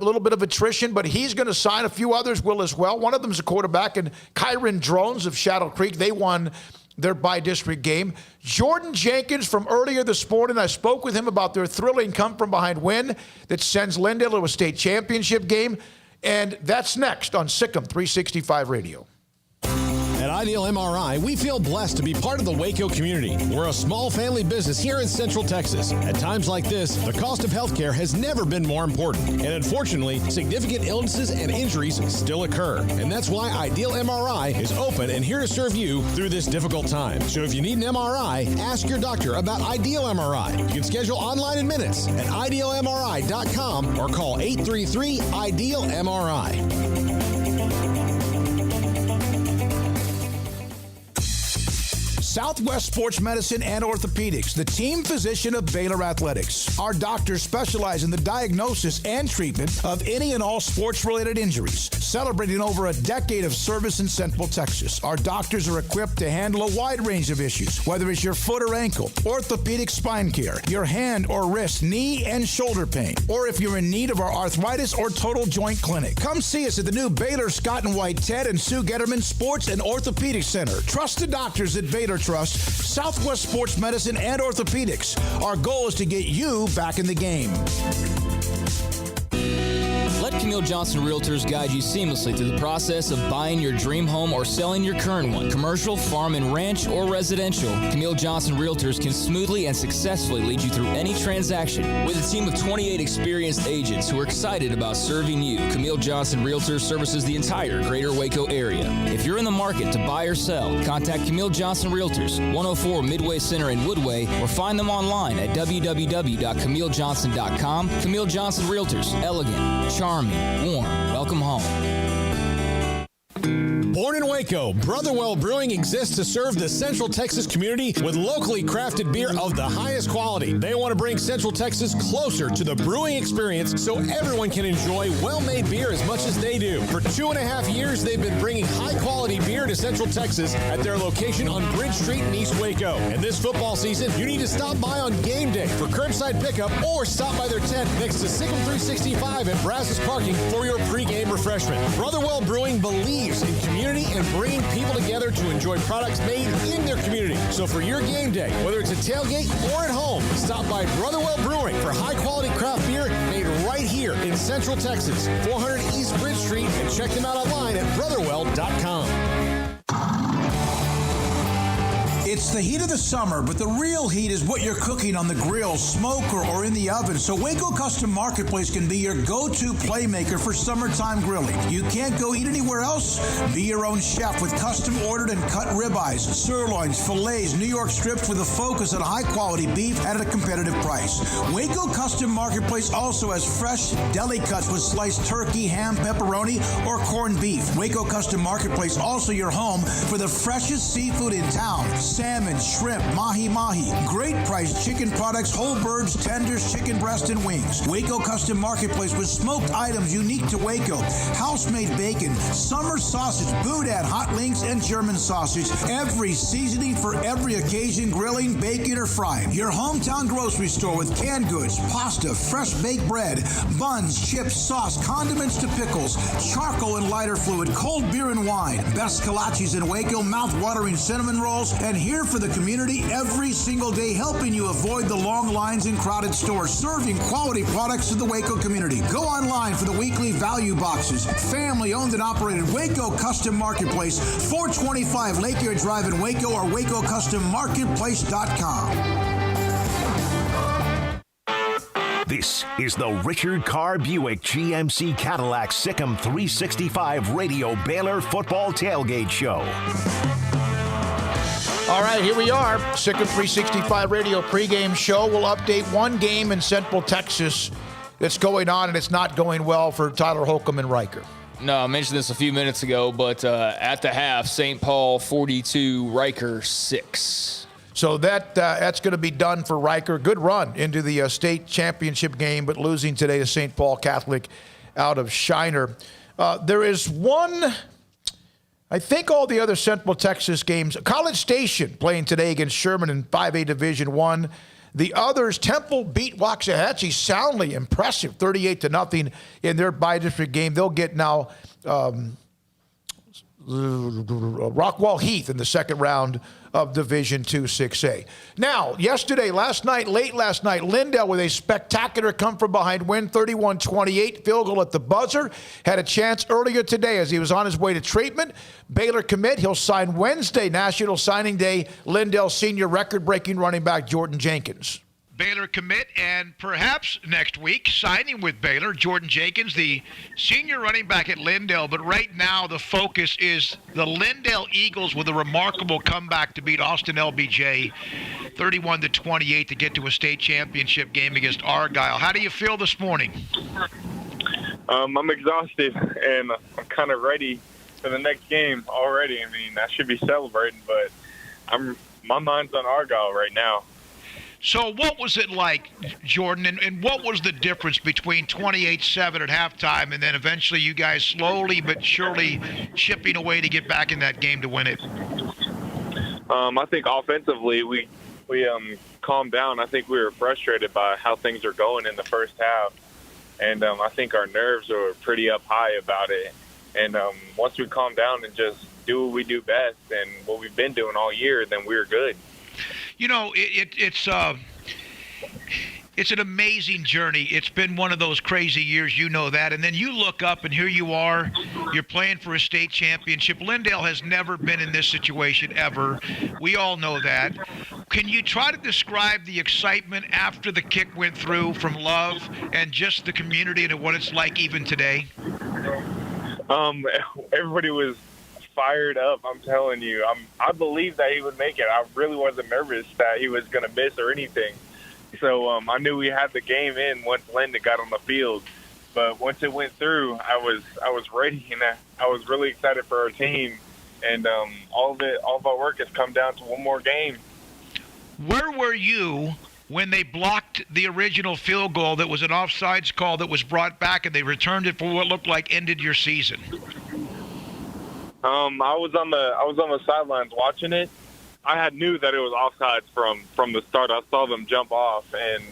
little bit of attrition, but he's going to sign. A few others will as well. One of them is a quarterback, and Kyron Drones of Shadow Creek. They won their by-district game. Jordan Jenkins from earlier this morning, I spoke with him about their thrilling come-from-behind win that sends Lindale to a state championship game, and that's next on SicEm365 Radio. At Ideal MRI, we feel blessed to be part of the Waco community. We're a small family business here in Central Texas. At times like this, the cost of healthcare has never been more important. And unfortunately, significant illnesses and injuries still occur. And that's why Ideal MRI is open and here to serve you through this difficult time. So if you need an MRI, ask your doctor about Ideal MRI. You can schedule online in minutes at idealmri.com or call 833-IDEAL-MRI. Southwest Sports Medicine and Orthopedics, the team physician of Baylor Athletics. Our doctors specialize in the diagnosis and treatment of any and all sports-related injuries. Celebrating over a decade of service in Central Texas, our doctors are equipped to handle a wide range of issues, whether it's your foot or ankle, orthopedic spine care, your hand or wrist, knee and shoulder pain, or if you're in need of our arthritis or total joint clinic. Come see us at the new Baylor Scott and White Ted and Sue Getterman Sports and Orthopedic Center. Trusted doctors at Baylor Trust, Southwest Sports Medicine and Orthopedics. Our goal is to get you back in the game. Let Camille Johnson Realtors guide you seamlessly through the process of buying your dream home or selling your current one. Commercial, farm and ranch, or residential, Camille Johnson Realtors can smoothly and successfully lead you through any transaction. With a team of 28 experienced agents who are excited about serving you, Camille Johnson Realtors services the entire greater Waco area. If you're in the market to buy or sell, contact Camille Johnson Realtors, 104 Midway Center in Woodway, or find them online at www.camillejohnson.com. Camille Johnson Realtors, elegant, charming, warm. Welcome home. Born in Waco, Brotherwell Brewing exists to serve the Central Texas community with locally crafted beer of the highest quality. They want to bring Central Texas closer to the brewing experience so everyone can enjoy well-made beer as much as they do. For 2.5 years, they've been bringing high-quality beer to Central Texas at their location on Bridge Street in East Waco. And this football season, you need to stop by on game day for curbside pickup or stop by their tent next to SicEm365 at Brazos Parking for your pregame refreshment. Brotherwell Brewing believes in community and bringing people together to enjoy products made in their community. So for your game day, whether it's a tailgate or at home, stop by Brotherwell Brewing for high-quality craft beer made right here in Central Texas, 400 East Bridge Street, and check them out online at brotherwell.com. It's the heat of the summer, but the real heat is what you're cooking on the grill, smoker, or in the oven. So Waco Custom Marketplace can be your go-to playmaker for summertime grilling. You can't go eat anywhere else? Be your own chef with custom ordered and cut ribeyes, sirloins, fillets, New York strips with a focus on high-quality beef at a competitive price. Waco Custom Marketplace also has fresh deli cuts with sliced turkey, ham, pepperoni, or corned beef. Waco Custom Marketplace also your home for the freshest seafood in town. Salmon, shrimp, mahi-mahi, great priced chicken products, whole birds, tenders, chicken breast, and wings. Waco Custom Marketplace with smoked items unique to Waco, house-made bacon, summer sausage, boudin, hot links, and German sausage. Every seasoning for every occasion, grilling, baking, or frying. Your hometown grocery store with canned goods, pasta, fresh baked bread, buns, chips, sauce, condiments to pickles, charcoal and lighter fluid, cold beer and wine, best kolaches in Waco, mouth-watering cinnamon rolls, and here for the community every single day, helping you avoid the long lines in crowded stores, serving quality products to the Waco community. Go online for the weekly value boxes. Family owned and operated Waco Custom Marketplace, 425 Lakeview Drive in Waco, or WacoCustomMarketplace.com. This is the Richard Carr Buick GMC Cadillac SicEm365 Radio Baylor Football Tailgate Show. All right, here we are. SicEm365 Radio pregame show. We'll update one game in Central Texas that's going on, and it's not going well for Tyler Holcomb and Riker. No, I mentioned this a few minutes ago, but at the half, St. Paul 42, Riker 6. So that's going to be done for Riker. Good run into the state championship game, but losing today to St. Paul Catholic out of Shiner. There is one... I think all the other Central Texas games, College Station playing today against Sherman in 5A Division I. The others, Temple beat Waxahachie soundly, impressive, 38-0 in their bi-district game. They'll get now Rockwall Heath in the second round of Division II 6A. Now, late last night, Lindell with a spectacular come-from-behind win, 31-28, field goal at the buzzer. Had a chance earlier today as he was on his way to treatment. Baylor commit, he'll sign Wednesday, National Signing Day, Lindell senior record-breaking running back Jordan Jenkins. Baylor commit, and perhaps next week signing with Baylor, Jordan Jenkins, the senior running back at Lindell. But right now the focus is the Lindell Eagles with a remarkable comeback to beat Austin LBJ 31-28 to get to a state championship game against Argyle. How do you feel this morning? I'm exhausted, and I'm kind of ready for the next game already. I mean, I should be celebrating, but my mind's on Argyle right now. So what was it like, Jordan, and what was the difference between 28-7 at halftime and then eventually you guys slowly but surely chipping away to get back in that game to win it? I think offensively we calmed down. I think we were frustrated by how things are going in the first half, and I think our nerves are pretty up high about it. And once we calm down and just do what we do best and what we've been doing all year, then we're good. You know, it's an amazing journey. It's been one of those crazy years, you know that. And then you look up and here you are, you're playing for a state championship. Lindell has never been in this situation ever. We all know that. Can you try to describe the excitement after the kick went through from Love and just the community and what it's like even today? Everybody was fired up, I'm telling you. I believed that he would make it. I really wasn't nervous that he was going to miss or anything. So I knew we had the game in once Lyndon got on the field. But once it went through, I was ready, and I was really excited for our team. And all of our work has come down to one more game. Where were you when they blocked the original field goal that was an offsides call that was brought back and they returned it for what looked like ended your season? I was on the sidelines watching it. I knew that it was offsides from the start. I saw them jump off, and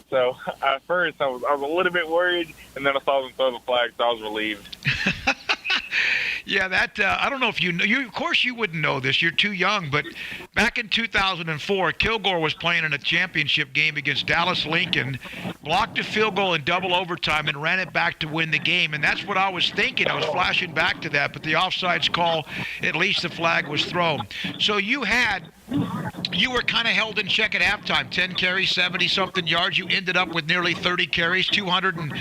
so at first I was a little bit worried, and then I saw them throw the flag, so I was relieved. Yeah, that I don't know if you of course you wouldn't know this. You're too young, but back in 2004, Kilgore was playing in a championship game against Dallas Lincoln, blocked a field goal in double overtime and ran it back to win the game. And that's what I was thinking. I was flashing back to that, but the offsides call, at least the flag was thrown. So you were kind of held in check at halftime. 10 carries, 70-something yards. You ended up with nearly 30 carries, 200 and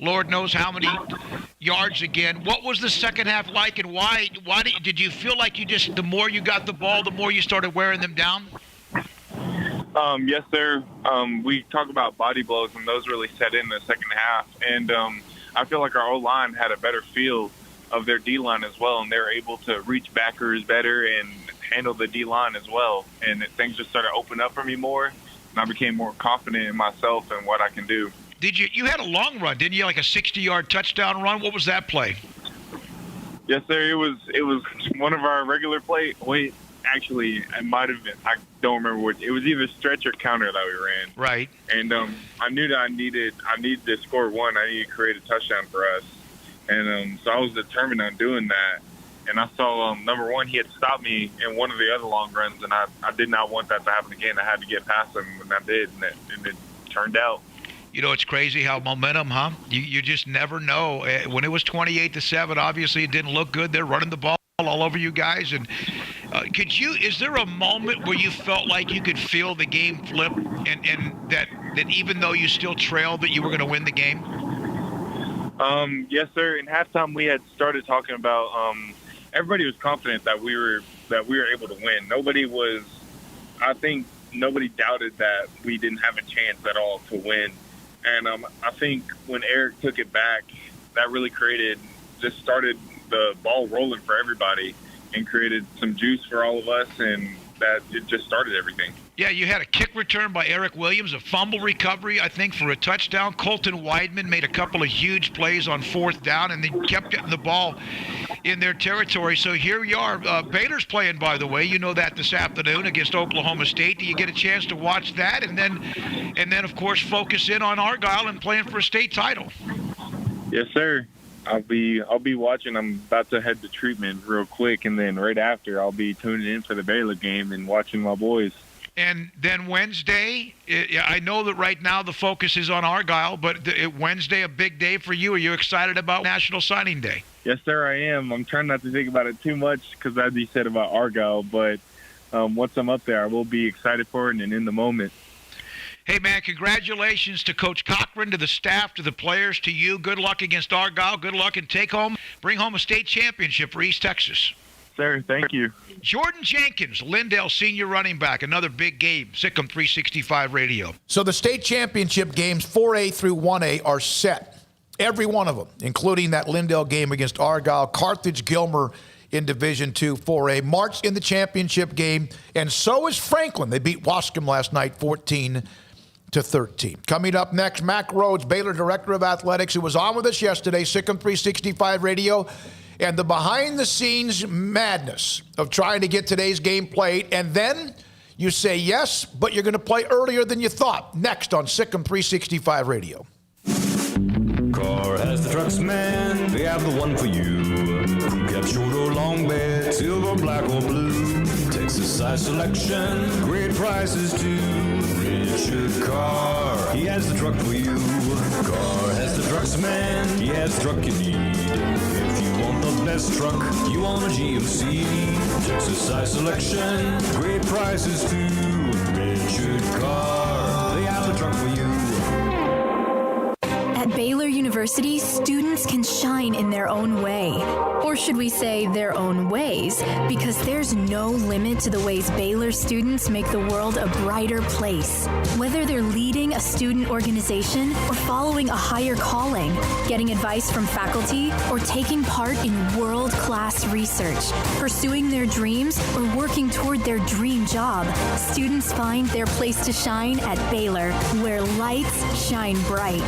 Lord knows how many yards again. What was the second half like, and why did you feel like the more you got the ball, the more you started wearing them down? Yes, sir. We talk about body blows, and those really set in the second half. And I feel like our O-line had a better feel of their D-line as well, and they were able to reach backers better and handle the D-line as well. And things just started opening up for me more, and I became more confident in myself and what I can do. You had a long run, didn't you? Like a 60-yard touchdown run? What was that play? Yes, sir. It was one of our regular plays. Wait, actually, it might have been. I don't remember which. It was either stretch or counter that we ran. Right. And I knew that I needed to score one. I needed to create a touchdown for us. And so I was determined on doing that. And I saw, number one, he had stopped me in one of the other long runs, and I did not want that to happen again. I had to get past him, and I did, and it turned out. You know, it's crazy how momentum, huh? You just never know. When it was 28-7, obviously it didn't look good. They're running the ball all over you guys. And is there a moment where you felt like you could feel the game flip and that even though you still trailed that you were going to win the game? Yes, sir. In halftime, we had started talking about everybody was confident that we were able to win. I think nobody doubted that we didn't have a chance at all to win. And I think when Eric took it back, that really started the ball rolling for everybody and created some juice for all of us, and that it just started everything. Yeah, you had a kick return by Eric Williams, a fumble recovery, I think, for a touchdown. Colton Weidman made a couple of huge plays on fourth down, and they kept getting the ball in their territory. So here you are. Baylor's playing, by the way. You know that this afternoon against Oklahoma State. Do you get a chance to watch that? And then of course, focus in on Argyle and playing for a state title. Yes, sir. I'll be watching. I'm about to head to treatment real quick, and then right after I'll be tuning in for the Baylor game and watching my boys. And then Wednesday, I know that right now the focus is on Argyle, but Wednesday, a big day for you. Are you excited about National Signing Day? Yes, sir, I am. I'm trying not to think about it too much because, as you said about Argyle, but once I'm up there, I will be excited for it and in the moment. Hey, man, congratulations to Coach Cochran, to the staff, to the players, to you. Good luck against Argyle. Good luck, and bring home a state championship for East Texas. Sir, thank you. Jordan Jenkins, Lindale senior running back, another big game, SicEm365 Radio. So the state championship games, 4A through 1A, are set. Every one of them, including that Lindale game against Argyle, Carthage-Gilmer in Division II 4A, March in the championship game, and so is Franklin. They beat Wascom last night 14-13. Coming up next, Mac Rhodes, Baylor Director of Athletics, who was on with us yesterday, SicEm365 Radio, and the behind-the-scenes madness of trying to get today's game played. And then you say yes, but you're going to play earlier than you thought. Next on SicEm365 Radio. Car has the trucks, man. They have the one for you. Crew cab, short or long bed, silver, black or blue. Texas size selection, great prices too. Richard Carr, he has the truck for you. Carr has the trucks, man. He has the truck you need. If you want the best truck, you want a GMC. Texas size selection, great prices too. Richard Carr, they have the truck for you. At Baylor University, University, students can shine in their own way. Or should we say their own ways? Because there's no limit to the ways Baylor students make the world a brighter place. Whether they're leading a student organization or following a higher calling, getting advice from faculty, or taking part in world-class research, pursuing their dreams, or working toward their dream job, students find their place to shine at Baylor, where lights shine bright.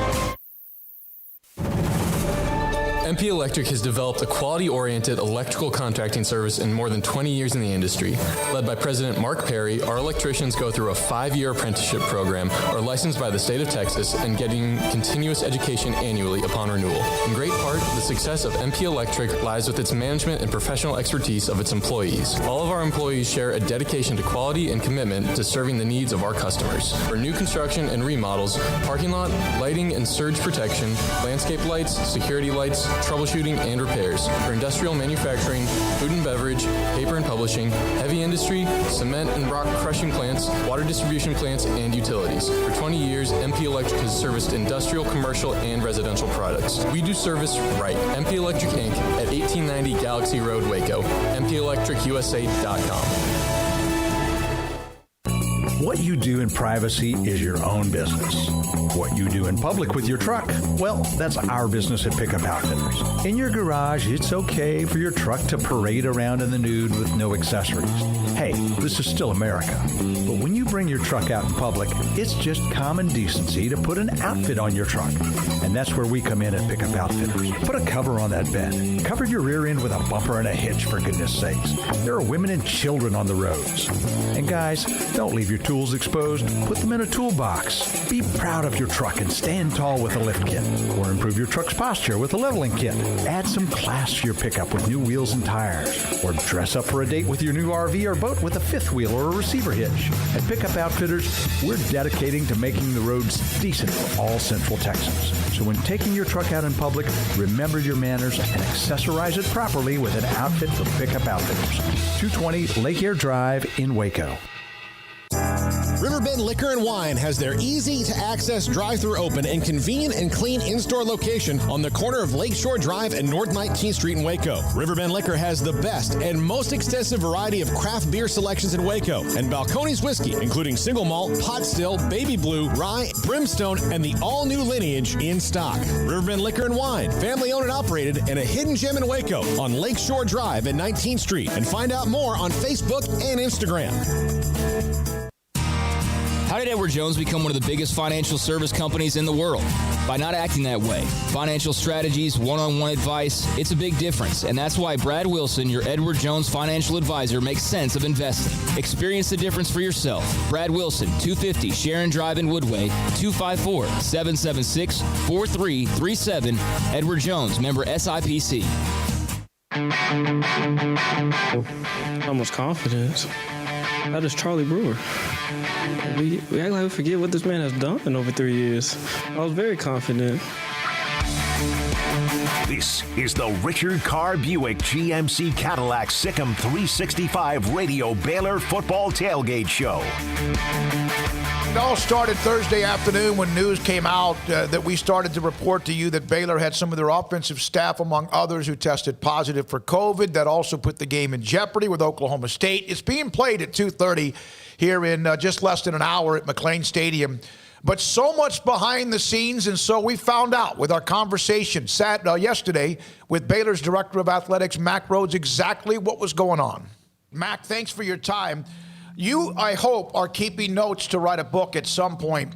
MP Electric has developed a quality-oriented electrical contracting service in more than 20 years in the industry. Led by President Mark Perry, our electricians go through a 5-year apprenticeship program, are licensed by the state of Texas, and getting continuous education annually upon renewal. In great part, the success of MP Electric lies with its management and professional expertise of its employees. All of our employees share a dedication to quality and commitment to serving the needs of our customers. For new construction and remodels, parking lot, lighting and surge protection, landscape lights, security lights, troubleshooting and repairs. For industrial manufacturing, food and beverage, paper and publishing, heavy industry, cement and rock crushing plants, water distribution plants, and utilities. For 20 years, MP Electric has serviced industrial, commercial, and residential products. We do service right. MP Electric Inc. at 1890 Galaxy Road, Waco. MPElectricUSA.com. What you do in privacy is your own business. What you do in public with your truck, well, that's our business at Pickup Outfitters. In your garage, it's okay for your truck to parade around in the nude with no accessories. Hey, this is still America. But when you bring your truck out in public, it's just common decency to put an outfit on your truck. And that's where we come in at Pickup Outfitters. Put a cover on that bed. Cover your rear end with a bumper and a hitch, for goodness sakes. There are women and children on the roads. And guys, don't leave your tools exposed. Put them in a toolbox. Be proud of your truck and stand tall with a lift kit. Or improve your truck's posture with a leveling kit. Add some class to your pickup with new wheels and tires. Or dress up for a date with your new RV or boat with a fifth wheel or a receiver hitch. At Pickup Outfitters, we're dedicating to making the roads decent for all Central Texans. So when taking your truck out in public, remember your manners and accessorize it properly with an outfit from Pickup Outfitters. 220 Lake Air Drive in Waco. Riverbend Liquor and Wine has their easy-to-access drive-thru open and convenient and clean in-store location on the corner of Lakeshore Drive and North 19th Street in Waco. Riverbend Liquor has the best and most extensive variety of craft beer selections in Waco, and Balcones whiskey, including single malt, pot still, baby blue, rye, brimstone, and the all-new lineage in stock. Riverbend Liquor and Wine, family-owned and operated, and a hidden gem in Waco on Lakeshore Drive at 19th Street. And find out more on Facebook and Instagram. How did Edward Jones become one of the biggest financial service companies in the world? By not acting that way. Financial strategies, one-on-one advice, it's a big difference. And that's why Brad Wilson, your Edward Jones financial advisor, makes sense of investing. Experience the difference for yourself. Brad Wilson, 250 Sharon Drive in Woodway, 254-776-4337. Edward Jones, member SIPC. How much confidence? That is Charlie Brewer. We act like we forget what this man has done in over 3 years. I was very confident. This is the Richard Carr Buick GMC Cadillac SicEm365 Radio Baylor Football Tailgate Show. It all started Thursday afternoon when news came out that we started to report to you that Baylor had some of their offensive staff, among others, who tested positive for COVID. That also put the game in jeopardy with Oklahoma State. It's being played at 2:30 here in just less than an hour at McLean Stadium. But so much behind the scenes, and so we found out with our conversation yesterday with Baylor's Director of Athletics, Mack Rhoades, exactly what was going on. Mack, thanks for your time. You, I hope, are keeping notes to write a book at some point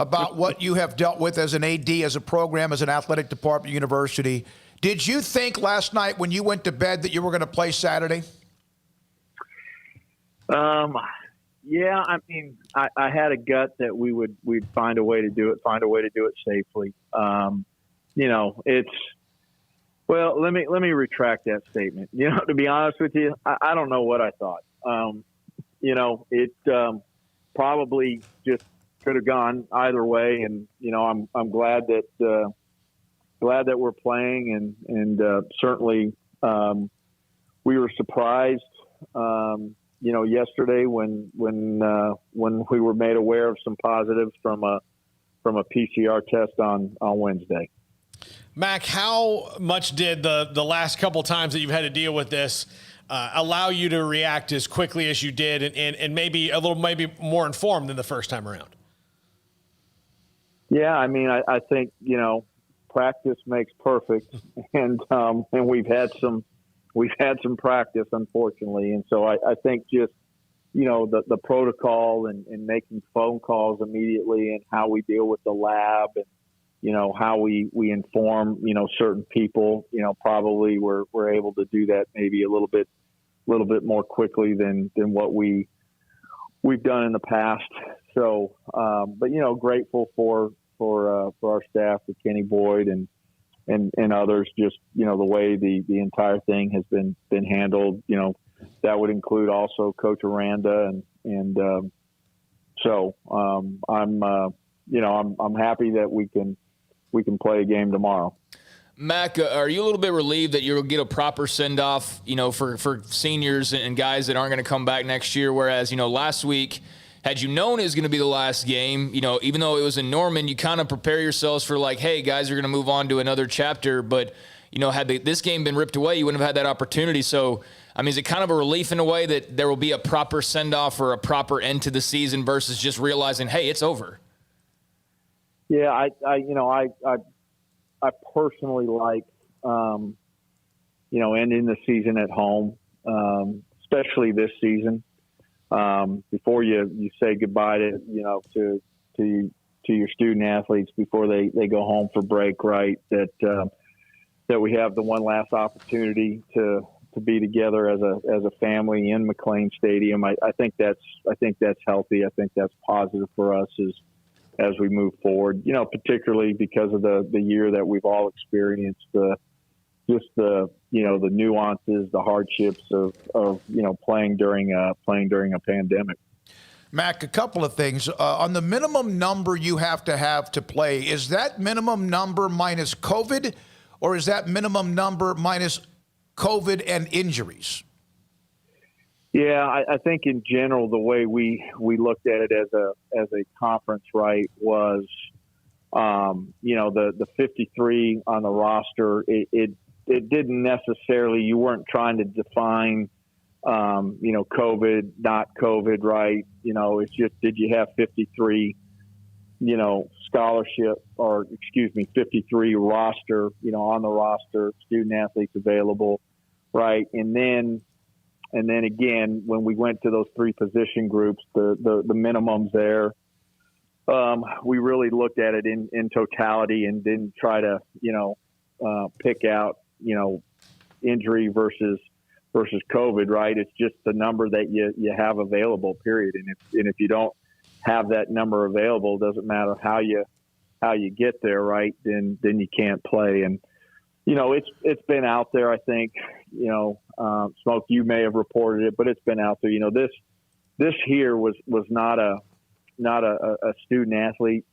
about what you have dealt with as an AD, as a program, as an athletic department, university. Did you think last night when you went to bed that you were going to play Saturday? Yeah, I mean, I had a gut that we'd find a way to do it safely. Let me retract that statement. To be honest with you, I don't know what I thought. It probably just could have gone either way, and I'm glad that we're playing, and certainly we were surprised. Yesterday when we were made aware of some positives from a PCR test on Wednesday. Mac, how much did the last couple times that you've had to deal with this allow you to react as quickly as you did and maybe a little more informed than the first time around? Yeah, I mean, I think, practice makes perfect, and we've had some practice, unfortunately, and so I think just the protocol and making phone calls immediately and how we deal with the lab and how we inform certain people, probably we're able to do that maybe a little bit more quickly than what we've done in the past. So, but grateful for our staff, with Kenny Boyd and others, just the way the entire thing has been handled. That would include also Coach Aranda and so I'm happy that we can play a game tomorrow. Mac, are you a little bit relieved that you'll get a proper send-off, for seniors and guys that aren't going to come back next year? Whereas, last week, had you known it was going to be the last game, even though it was in Norman, you kind of prepare yourselves for like, hey, guys are going to move on to another chapter. But, had this game been ripped away, you wouldn't have had that opportunity. So, I mean, is it kind of a relief in a way that there will be a proper send-off or a proper end to the season versus just realizing, hey, it's over? Yeah, I personally like, ending the season at home, especially this season. Before you say goodbye to your student athletes before they go home for break, right? That we have the one last opportunity to be together as a family in McLean Stadium. I think that's healthy. I think that's positive for us as we move forward, particularly because of the year that we've all experienced, the nuances, the hardships of playing during a pandemic. Mac, a couple of things. On the minimum number you have to play, is that minimum number minus COVID, or is that minimum number minus COVID and injuries? Yeah, I think in general, the way we looked at it as a conference, right, was, the 53 on the roster, it didn't necessarily, you weren't trying to define, COVID, not COVID, right? It's just, did you have 53, scholarship or 53 roster, on the roster, student athletes available, right? And then again, when we went to those three position groups, the minimums there, we really looked at it in totality and didn't try to, pick out, injury versus COVID, right? It's just the number that you have available, period. And if you don't have that number available, it doesn't matter how you get there, right? Then you can't play. And, it's been out there, I think, Smoak, you may have reported it, but it's been out there. This here was not a student athlete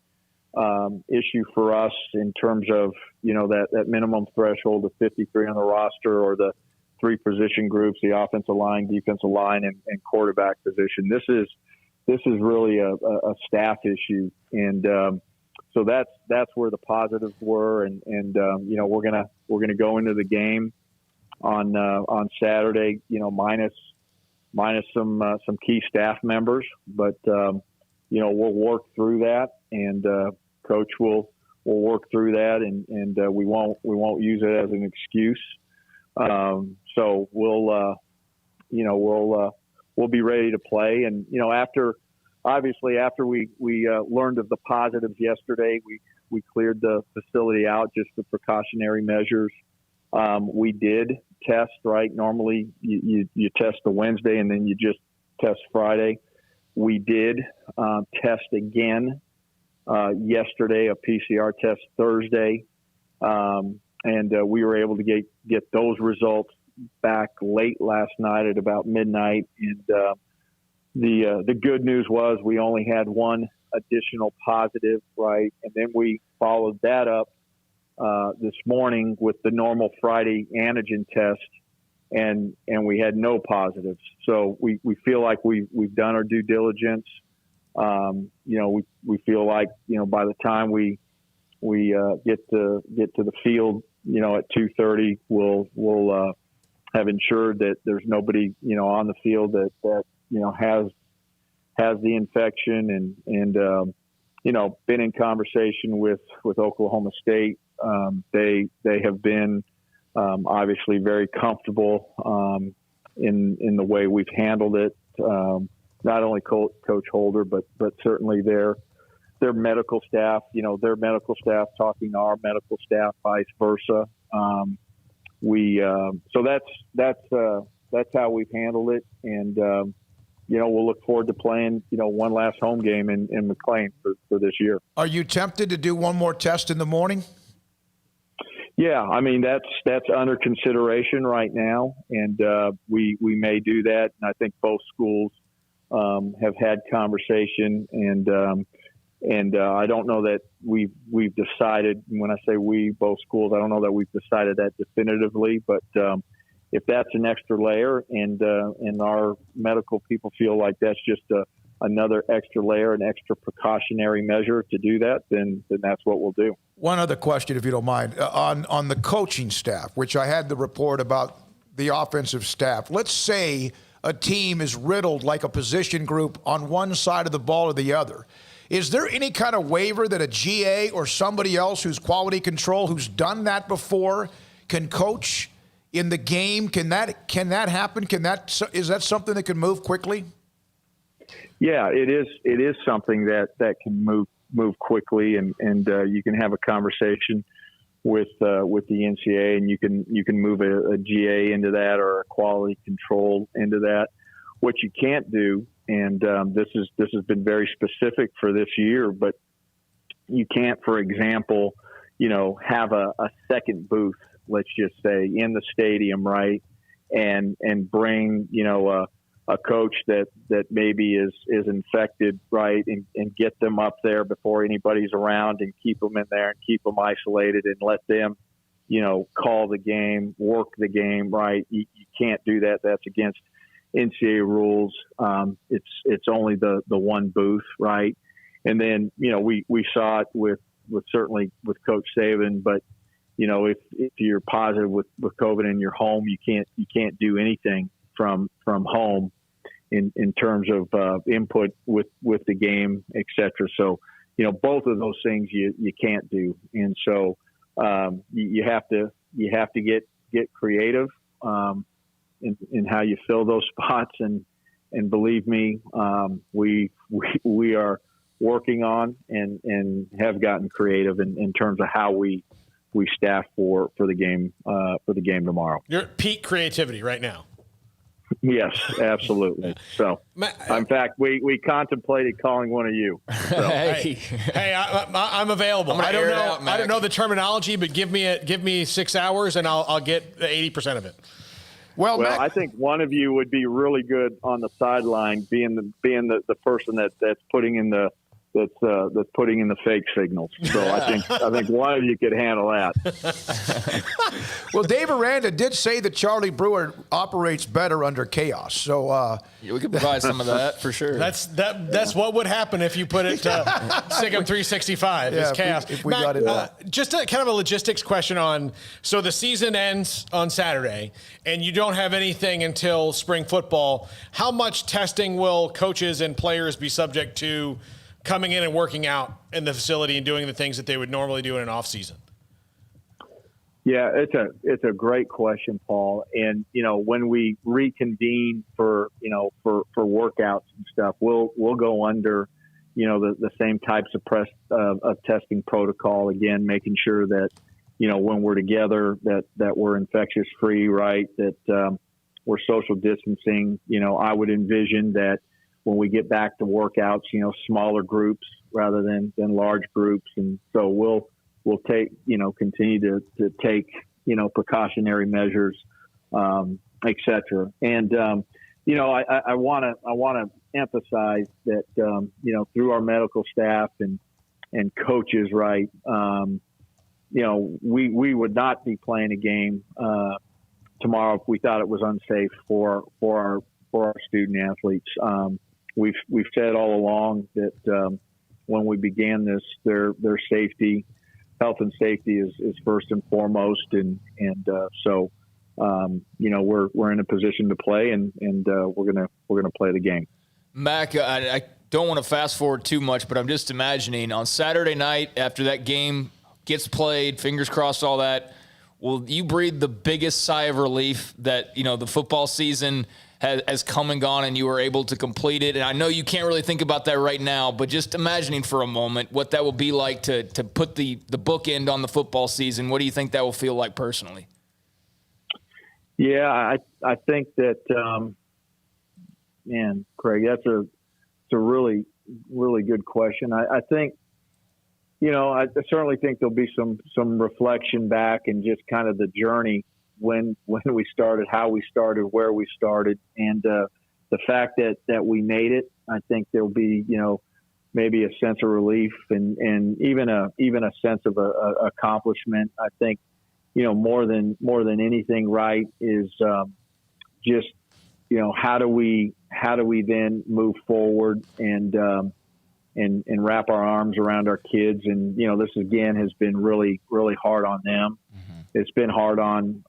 issue for us in terms of, that minimum threshold of 53 on the roster or the three position groups, the offensive line, defensive line, and quarterback position. This is really a staff issue. And, so that's where the positives were. And we're going to go into the game on Saturday, minus some key staff members, but we'll work through that, and coach will work through that, and we won't use it as an excuse. So we'll be ready to play, and after we learned of the positives yesterday, we cleared the facility out just for precautionary measures. We did test, right? Normally you test the Wednesday and then you just test Friday. We did test again yesterday, a PCR test Thursday. And we were able to get those results back late last night at about midnight. And the good news was we only had one additional positive, right? And then we followed that up this morning with the normal Friday antigen test, and we had no positives. So we feel like we've done our due diligence. We feel like, by the time we we get to the field, at 2:30, we'll have ensured that there's nobody, on the field that has the infection, and been in conversation with Oklahoma State. They have been obviously very comfortable in the way we've handled it. Not only Coach Holder, but certainly their medical staff. Their medical staff talking to our medical staff, vice versa. So that's how we've handled it, and we'll look forward to playing one last home game in McLean for this year. Are you tempted to do one more test in the morning? Yeah, I mean that's under consideration right now, and we may do that. And I think both schools have had conversation, and I don't know that we've decided. When I say we, both schools, I don't know that we've decided that definitively. But if that's an extra layer, and our medical people feel like that's just another extra layer, an extra precautionary measure to do that, then that's what we'll do. One other question, if you don't mind, on the coaching staff, which I had the report about the offensive staff. Let's say a team is riddled like a position group on one side of the ball or the other. Is there any kind of waiver that a GA or somebody else who's quality control, who's done that before, can coach in the game? Can that happen? Is that something that can move quickly? Yeah, it is. It is something that can move quickly, and you can have a conversation with the NCAA, and you can move a GA into that or a quality control into that. What you can't do, and this has been very specific for this year, but you can't, for example, have a second booth, let's just say, in the stadium, right, and bring a coach that maybe is infected, right, and get them up there before anybody's around, and keep them in there and keep them isolated, and let them, call the game, work the game, right. You can't do that. That's against NCAA rules. It's only the one booth, right. And then, we saw it with certainly with Coach Saban, but if you're positive with COVID in your home, you can't do anything from home in terms of input with the game, et cetera. So, both of those things you can't do. And so you have to get creative in how you fill those spots. And believe me, we are working on and have gotten creative in terms of how we staff for the game tomorrow. You're at peak creativity right now. Yes, absolutely. So, in fact, we contemplated calling one of you. So. Hey, I'm available. I don't know the terminology, but give me 6 hours and I'll get 80% of it. Well, I think one of you would be really good on the sideline, being the person that's putting in the fake signals. So I think one of you could handle that. Well, Dave Aranda did say that Charlie Brewer operates better under chaos. So we could provide some of that for sure. That's what would happen if you put it to SicEm365. Yeah, is chaos. If we got it. Just a kind of a logistics question on. So the season ends on Saturday, and you don't have anything until spring football. How much testing will coaches and players be subject to coming in and working out in the facility and doing the things that they would normally do in an off season? Yeah, it's a great question, Paul. And when we reconvene for workouts and stuff, we'll go under the same types of testing protocol, again, making sure that when we're together that we're infectious free, right, that we're social distancing. I would envision that when we get back to workouts, smaller groups rather than large groups. And so we'll take, continue to take, precautionary measures, et cetera. And, I want to emphasize that, through our medical staff and coaches, right, we would not be playing a game tomorrow if we thought it was unsafe for our student athletes. We've said all along that when we began this, their safety health and safety is first and foremost. And so, we're in a position to play, and we're going to play the game. Mac, I don't want to fast forward too much, but I'm just imagining on Saturday night after that game gets played, fingers crossed, all that, will you breathe the biggest sigh of relief that, the football season has come and gone and you were able to complete it? And I know you can't really think about that right now, but just imagining for a moment what that will be like to put the bookend on the football season. What do you think that will feel like personally? Yeah, I think that, Craig, it's a really, really good question. I think, I certainly think there'll be some reflection back and just kind of the journey when we started, how we started, where we started, and the fact that we made it. I think there'll be, maybe a sense of relief and even a sense of accomplishment. I think, more than anything, right, is just, how do we then move forward and wrap our arms around our kids? And, this again has been really, really hard on them. Mm-hmm. It's been hard on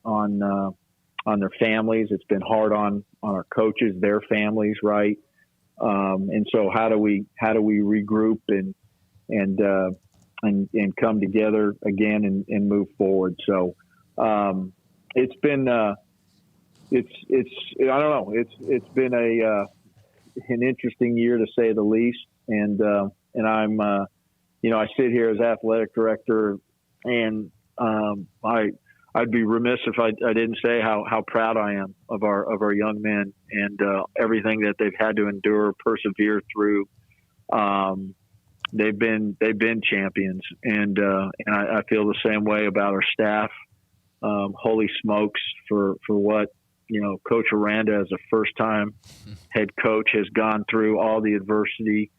their families. It's been hard on our coaches, their families. Right. And so how do we regroup and come together again and move forward? So, it's been, it's I don't know. It's been an interesting year to say the least. And I'm, I sit here as athletic director, and I'd be remiss if I didn't say how proud I am of our young men and everything that they've had to endure, persevere through. They've been champions, and I feel the same way about our staff. Holy smokes for what, Coach Aranda as a first-time head coach has gone through all the adversity.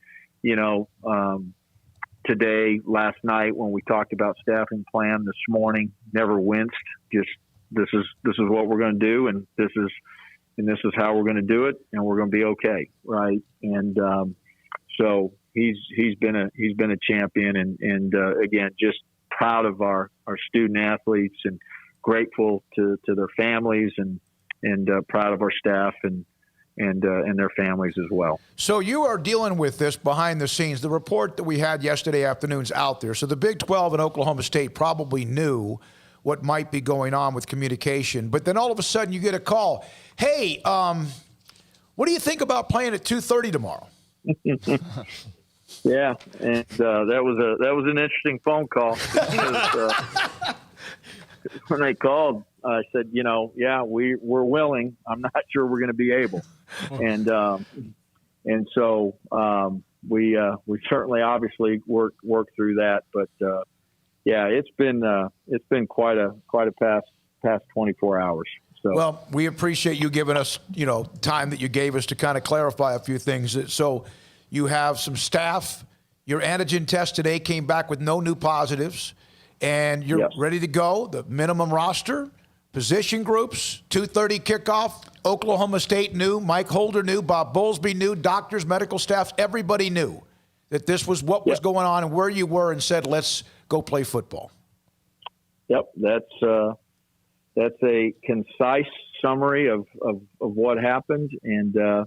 Today, last night, when we talked about staffing plan this morning, never winced. Just this is what we're going to do, and this is how we're going to do it, and we're going to be okay, right? And so he's been a champion, and again, just proud of our student athletes and grateful to their families and proud of our staff and their families as well. So you are dealing with this behind the scenes. The report that we had yesterday afternoon's out there. So the Big 12 and Oklahoma State probably knew what might be going on with communication. But then all of a sudden you get a call. Hey, what do you think about playing at 2:30 tomorrow? Yeah, and that was an interesting phone call. Because, when they called, I said, we're willing. I'm not sure we're going to be able. And so we certainly obviously work through that. But it's been quite a past 24 hours. So well, we appreciate you giving us time that you gave us to kind of clarify a few things. So you have some staff. Your antigen test today came back with no new positives, and you're ready to go. The minimum roster. Position groups, 2:30 kickoff. Oklahoma State knew, Mike Holder knew, Bob Bowlesby knew, doctors, medical staff, everybody knew that this was what was going on and where you were, and said, let's go play football. Yep, that's a concise summary of what happened, and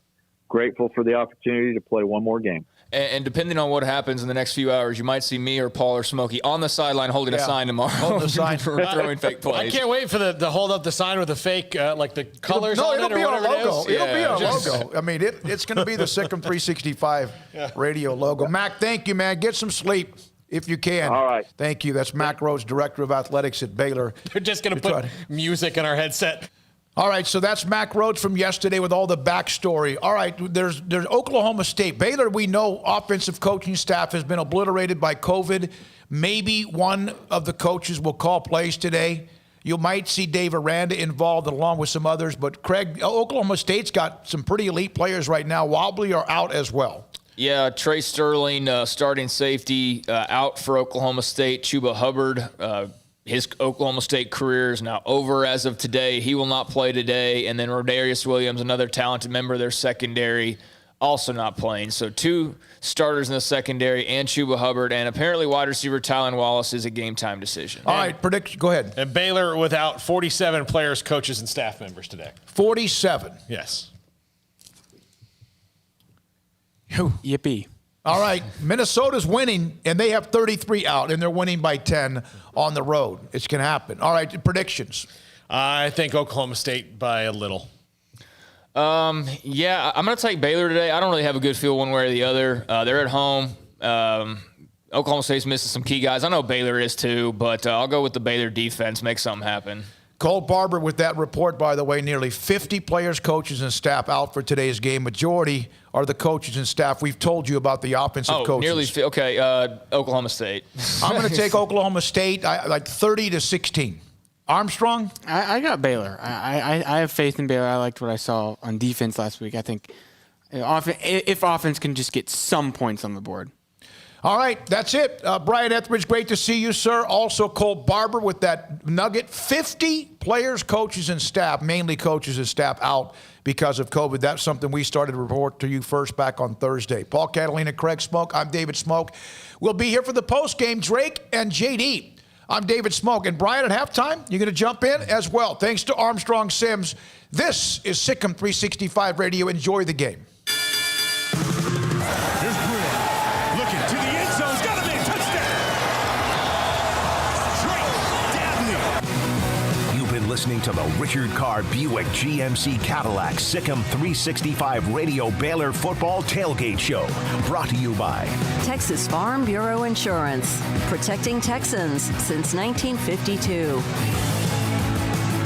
grateful for the opportunity to play one more game. And depending on what happens in the next few hours, you might see me or Paul or Smokey on the sideline holding a sign tomorrow. Holding a sign. For throwing fake plays. I can't wait for the hold up the sign with the fake, like the colors on it or whatever it is. It'll be our logo. I mean, it's going to be the SicEm365 Radio logo. Mac, thank you, man. Get some sleep if you can. All right. Thank you. That's Mac Rhodes, Director of Athletics at Baylor. They're just going to put music in our headset. All right, so that's Mac Rhodes from yesterday with all the backstory. All right, there's Oklahoma State. Baylor, we know offensive coaching staff has been obliterated by COVID. Maybe one of the coaches will call plays today. You might see Dave Aranda involved along with some others. But, Craig, Oklahoma State's got some pretty elite players right now. Wobbly are out as well. Yeah, Trey Sterling, starting safety, out for Oklahoma State. Chuba Hubbard, his Oklahoma State career is now over as of today. He will not play today. And then Rodarius Williams, another talented member of their secondary, also not playing. So 2 starters in the secondary and Chuba Hubbard, and apparently wide receiver Tylan Wallace is a game-time decision. All right, prediction. Go ahead. And Baylor without 47 players, coaches, and staff members today. 47. Yes. Yippee. All right, Minnesota's winning, and they have 33 out, and they're winning by 10 on the road. It's going to happen. All right, predictions. I think Oklahoma State by a little. Yeah, I'm going to take Baylor today. I don't really have a good feel one way or the other. They're at home. Oklahoma State's missing some key guys. I know Baylor is too, but I'll go with the Baylor defense, make something happen. Cole Barber with that report, by the way, nearly 50 players, coaches, and staff out for today's game. Majority are the coaches and staff. We've told you about the offensive coaches. Nearly. Okay, Oklahoma State. I'm going to take Oklahoma State, like 30-16. Armstrong? I got Baylor. I have faith in Baylor. I liked what I saw on defense last week. I think if offense can just get some points on the board. All right, that's it. Brian Etheridge, great to see you, sir. Also, Cole Barber with that nugget. 50 players, coaches, and staff, mainly coaches and staff, out because of COVID. That's something we started to report to you first back on Thursday. Paul, Catalina, Craig Smoak. I'm David Smoak. We'll be here for the postgame, Drake and JD. I'm David Smoak. And Brian, at halftime, you're going to jump in as well. Thanks to Armstrong Sims. This is Sic'em365 Radio. Enjoy the game. Listening to the Richard Carr Buick GMC Cadillac Sic'em365 Radio Baylor Football Tailgate Show. Brought to you by Texas Farm Bureau Insurance. Protecting Texans since 1952.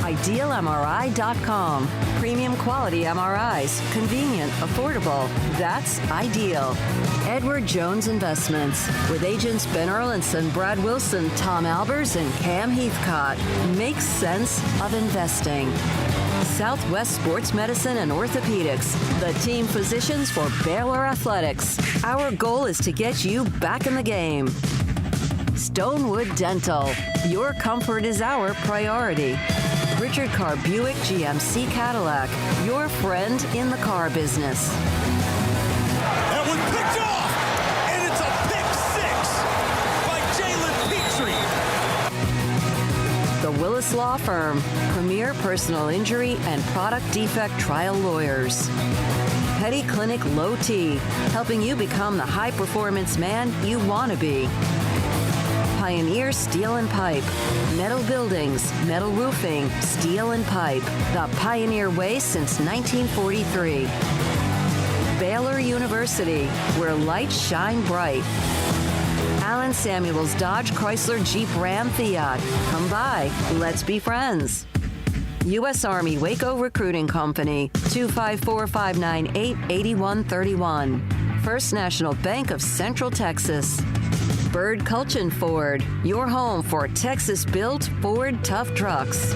IdealMRI.com. Premium quality MRIs. Convenient, affordable. That's ideal. Edward Jones Investments. With agents Ben Erlinson, Brad Wilson, Tom Albers, and Cam Heathcott. Makes sense of investing. Southwest Sports Medicine and Orthopedics. The team physicians for Baylor Athletics. Our goal is to get you back in the game. Stonewood Dental. Your comfort is our priority. Richard Carr Buick GMC Cadillac, your friend in the car business. That one picked off, and it's a pick six by Jalen Petrie. The Willis Law Firm, premier personal injury and product defect trial lawyers. Petty Clinic Low T, helping you become the high-performance man you want to be. Pioneer Steel and Pipe. Metal buildings, metal roofing, steel and pipe. The Pioneer way since 1943. Baylor University, where lights shine bright. Allen Samuels Dodge Chrysler Jeep Ram Fiat. Come by, let's be friends. U.S. Army Waco Recruiting Company, 254-598-8131. First National Bank of Central Texas. Bird Culchin Ford, your home for Texas-built Ford tough trucks.